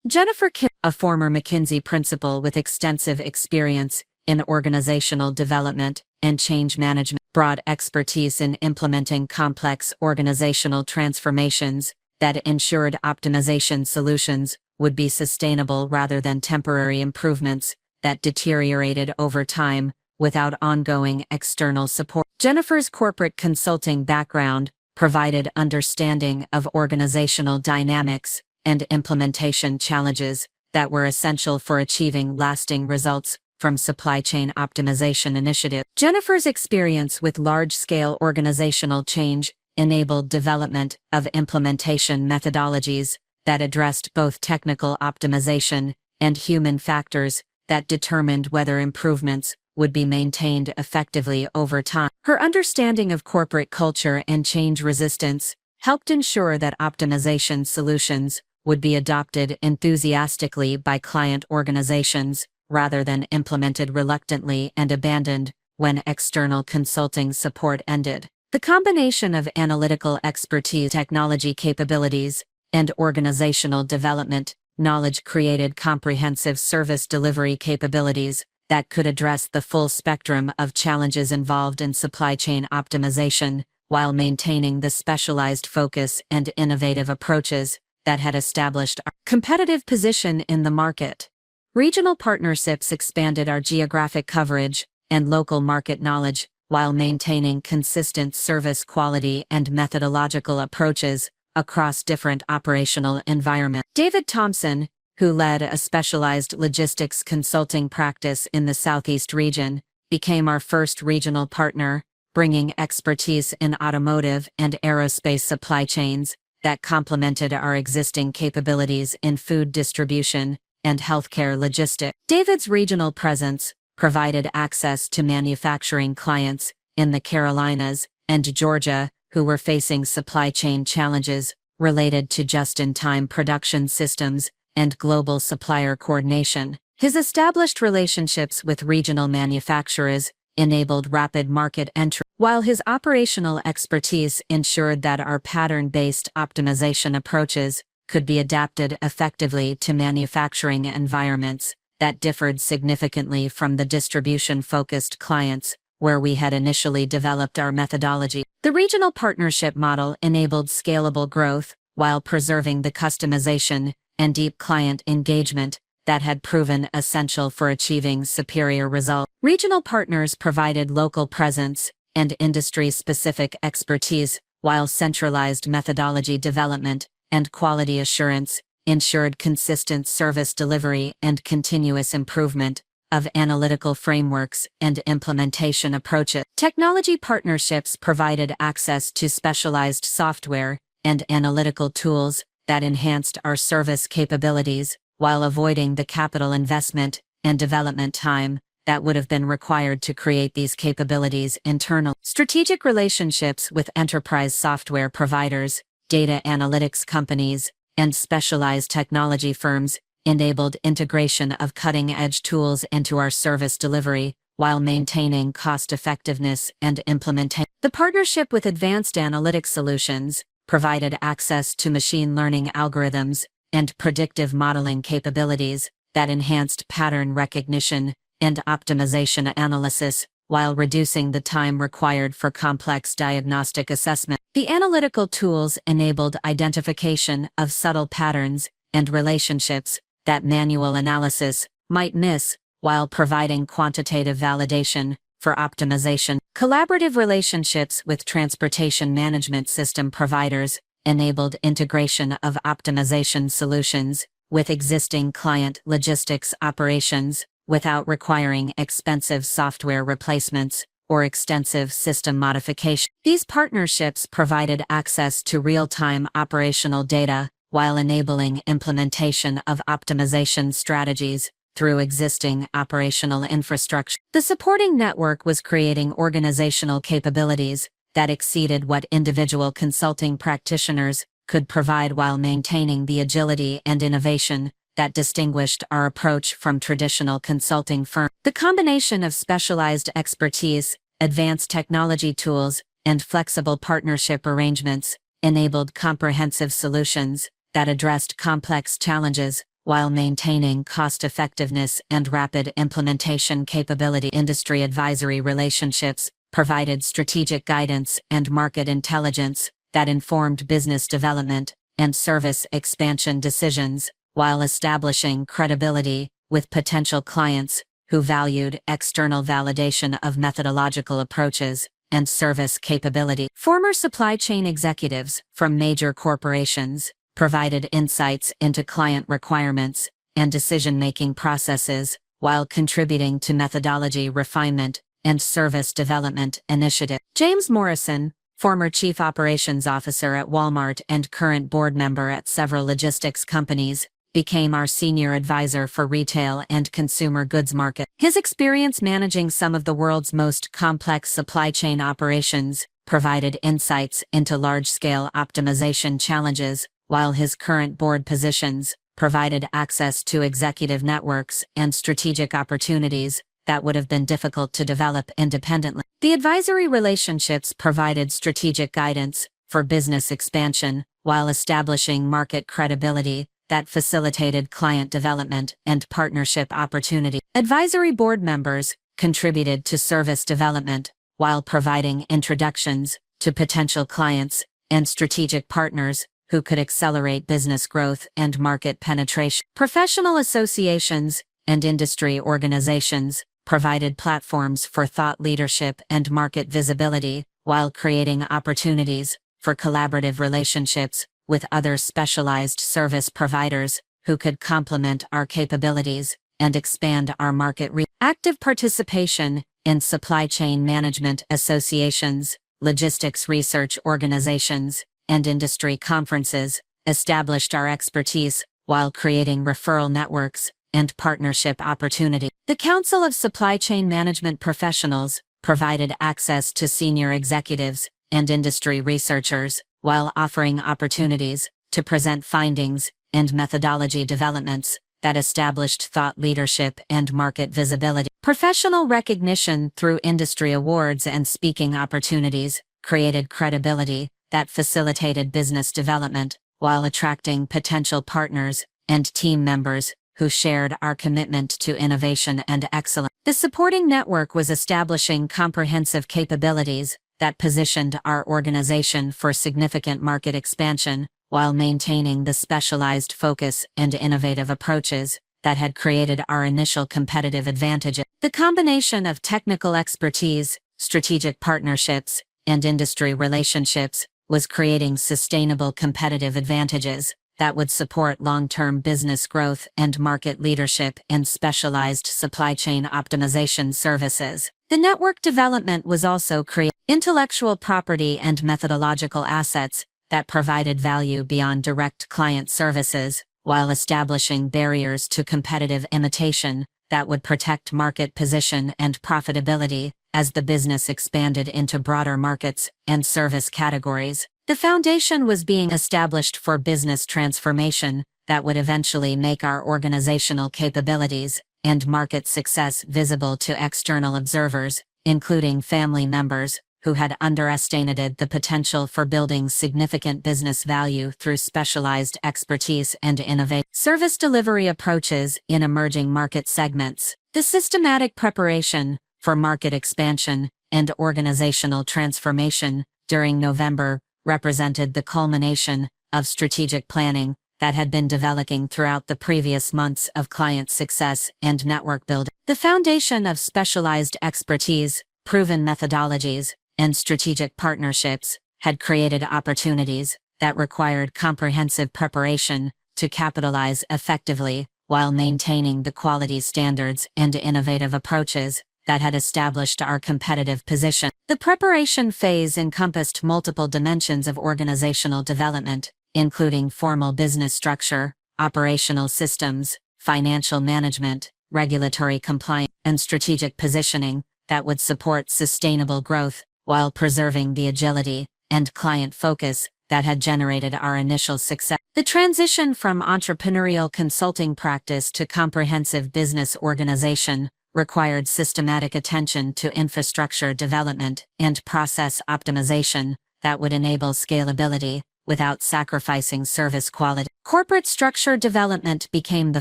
Jennifer Kim, a former McKinsey principal with extensive experience in organizational development and change management, brought expertise in implementing complex organizational transformations that ensured optimization solutions would be sustainable rather than temporary improvements that deteriorated over time without ongoing external support. Jennifer's corporate consulting background provided understanding of organizational dynamics and implementation challenges that were essential for achieving lasting results from supply chain optimization initiatives. Jennifer's experience with large-scale organizational change enabled development of implementation methodologies that addressed both technical optimization and human factors that determined whether improvements would be maintained effectively over time. Her understanding of corporate culture and change resistance helped ensure that optimization solutions would be adopted enthusiastically by client organizations rather than implemented reluctantly and abandoned when external consulting support ended. The combination of analytical expertise, technology capabilities, and organizational development knowledge created comprehensive service delivery capabilities that could address the full spectrum of challenges involved in supply chain optimization while maintaining the specialized focus and innovative approaches that had established our competitive position in the market. Regional partnerships expanded our geographic coverage and local market knowledge while maintaining consistent service quality and methodological approaches across different operational environments. David Thompson, who led a specialized logistics consulting practice in the Southeast region, became our first regional partner, bringing expertise in automotive and aerospace supply chains that complemented our existing capabilities in food distribution and healthcare logistics. David's regional presence provided access to manufacturing clients in the Carolinas and Georgia who were facing supply chain challenges related to just-in-time production systems and global supplier coordination. His established relationships with regional manufacturers enabled rapid market entry, while his operational expertise ensured that our pattern-based optimization approaches could be adapted effectively to manufacturing environments that differed significantly from the distribution-focused clients where we had initially developed our methodology. The regional partnership model enabled scalable growth while preserving the customization and deep client engagement that had proven essential for achieving superior results. Regional partners provided local presence and industry-specific expertise, while centralized methodology development and quality assurance ensured consistent service delivery and continuous improvement of analytical frameworks and implementation approaches. Technology partnerships provided access to specialized software and analytical tools that enhanced our service capabilities while avoiding the capital investment and development time that would have been required to create these capabilities internally. Strategic relationships with enterprise software providers, data analytics companies, and specialized technology firms enabled integration of cutting-edge tools into our service delivery while maintaining cost-effectiveness and implementation. The partnership with advanced analytics solutions provided access to machine learning algorithms and predictive modeling capabilities that enhanced pattern recognition and optimization analysis while reducing the time required for complex diagnostic assessment. The analytical tools enabled identification of subtle patterns and relationships that manual analysis might miss while providing quantitative validation for optimization. Collaborative relationships with transportation management system providers enabled integration of optimization solutions with existing client logistics operations without requiring expensive software replacements or extensive system modification. These partnerships provided access to real-time operational data while enabling implementation of optimization strategies through existing operational infrastructure. The supporting network was creating organizational capabilities that exceeded what individual consulting practitioners could provide while maintaining the agility and innovation that distinguished our approach from traditional consulting firms. The combination of specialized expertise, advanced technology tools, and flexible partnership arrangements enabled comprehensive solutions that addressed complex challenges while maintaining cost-effectiveness and rapid implementation capability. Industry advisory relationships provided strategic guidance and market intelligence that informed business development and service expansion decisions, while establishing credibility with potential clients who valued external validation of methodological approaches and service capability. Former supply chain executives from major corporations provided insights into client requirements and decision-making processes while contributing to methodology refinement and service development initiatives. James Morrison, former Chief Operations Officer at Walmart and current board member at several logistics companies, became our senior advisor for retail and consumer goods market. His experience managing some of the world's most complex supply chain operations provided insights into large-scale optimization challenges, while his current board positions provided access to executive networks and strategic opportunities that would have been difficult to develop independently. The advisory relationships provided strategic guidance for business expansion while establishing market credibility that facilitated client development and partnership opportunity. Advisory board members contributed to service development while providing introductions to potential clients and strategic partners who could accelerate business growth and market penetration. Professional associations and industry organizations provided platforms for thought leadership and market visibility, while creating opportunities for collaborative relationships with other specialized service providers who could complement our capabilities and expand our market reach. Active participation in supply chain management associations, logistics research organizations, and industry conferences established our expertise while creating referral networks and partnership opportunities. The Council of Supply Chain Management Professionals provided access to senior executives and industry researchers while offering opportunities to present findings and methodology developments that established thought leadership and market visibility. Professional recognition through industry awards and speaking opportunities created credibility that facilitated business development while attracting potential partners and team members who shared our commitment to innovation and excellence. The supporting network was establishing comprehensive capabilities that positioned our organization for significant market expansion while maintaining the specialized focus and innovative approaches that had created our initial competitive advantages. The combination of technical expertise, strategic partnerships, and industry relationships was creating sustainable competitive advantages that would support long-term business growth and market leadership in specialized supply chain optimization services. The network development was also creating intellectual property and methodological assets that provided value beyond direct client services, while establishing barriers to competitive imitation that would protect market position and profitability as the business expanded into broader markets and service categories. The foundation was being established for business transformation that would eventually make our organizational capabilities and market success visible to external observers, including family members who had underestimated the potential for building significant business value through specialized expertise and innovative service delivery approaches in emerging market segments. The systematic preparation for market expansion and organizational transformation during November represented the culmination of strategic planning that had been developing throughout the previous months of client success and network building. The foundation of specialized expertise, proven methodologies, and strategic partnerships had created opportunities that required comprehensive preparation to capitalize effectively while maintaining the quality standards and innovative approaches that had established our competitive position. The preparation phase encompassed multiple dimensions of organizational development, including formal business structure, operational systems, financial management, regulatory compliance, and strategic positioning that would support sustainable growth while preserving the agility and client focus that had generated our initial success. The transition from entrepreneurial consulting practice to comprehensive business organization required systematic attention to infrastructure development and process optimization that would enable scalability without sacrificing service quality. Corporate structure development became the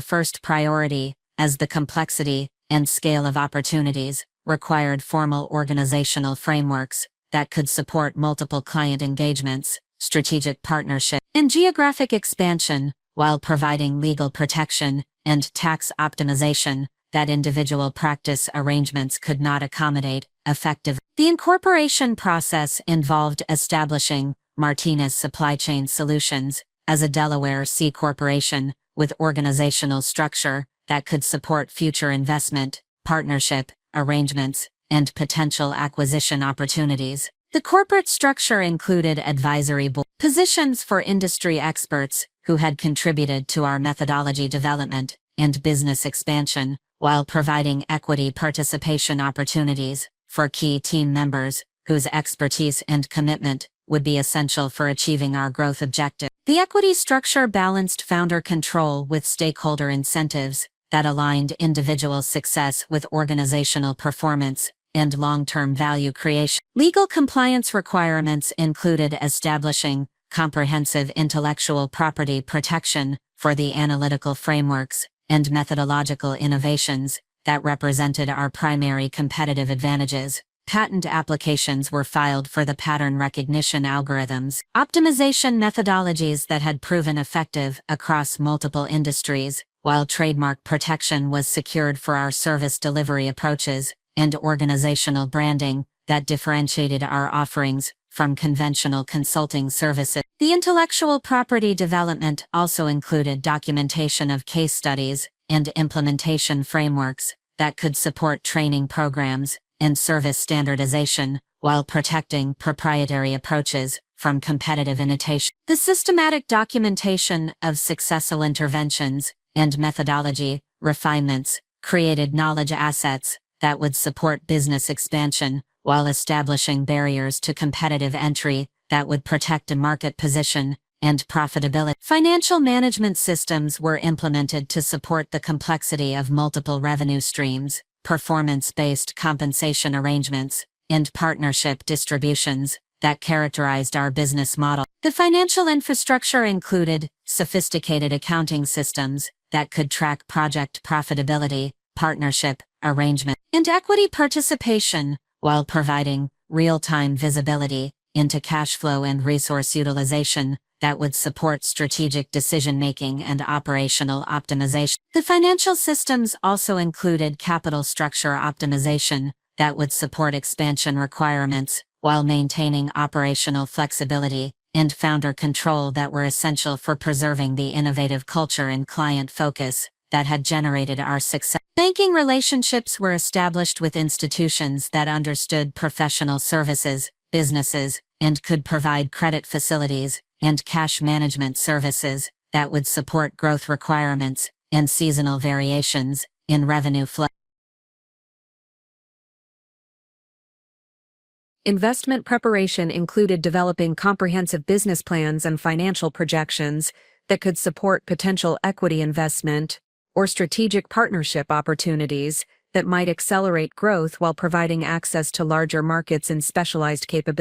first priority, as the complexity and scale of opportunities required formal organizational frameworks that could support multiple client engagements, strategic partnership, and geographic expansion, while providing legal protection and tax optimization that individual practice arrangements could not accommodate effectively. The incorporation process involved establishing Martinez Supply Chain Solutions as a Delaware C corporation with organizational structure that could support future investment, partnership, arrangements, and potential acquisition opportunities. The corporate structure included advisory board positions for industry experts who had contributed to our methodology development and business expansion, while providing equity participation opportunities for key team members whose expertise and commitment would be essential for achieving our growth objective. The equity structure balanced founder control with stakeholder incentives that aligned individual success with organizational performance and long-term value creation. Legal compliance requirements included establishing comprehensive intellectual property protection for the analytical frameworks and methodological innovations that represented our primary competitive advantages. Patent applications were filed for the pattern recognition algorithms, optimization methodologies that had proven effective across multiple industries, while trademark protection was secured for our service delivery approaches and organizational branding that differentiated our offerings from conventional consulting services. The intellectual property development also included documentation of case studies and implementation frameworks that could support training programs and service standardization while protecting proprietary approaches from competitive imitation. The systematic documentation of successful interventions and methodology refinements created knowledge assets that would support business expansion while establishing barriers to competitive entry that would protect a market position and profitability. Financial management systems were implemented to support the complexity of multiple revenue streams, performance-based compensation arrangements, and partnership distributions that characterized our business model. The financial infrastructure included sophisticated accounting systems that could track project profitability, partnership arrangement, and equity participation, while providing real-time visibility into cash flow and resource utilization that would support strategic decision-making and operational optimization. The financial systems also included capital structure optimization that would support expansion requirements while maintaining operational flexibility and founder control that were essential for preserving the innovative culture and client focus that had generated our success. Banking relationships were established with institutions that understood professional services, businesses, and could provide credit facilities and cash management services that would support growth requirements and seasonal variations in revenue flow. Investment preparation included developing comprehensive business plans and financial projections that could support potential equity investment or strategic partnership opportunities that might accelerate growth while providing access to larger markets and specialized capabilities.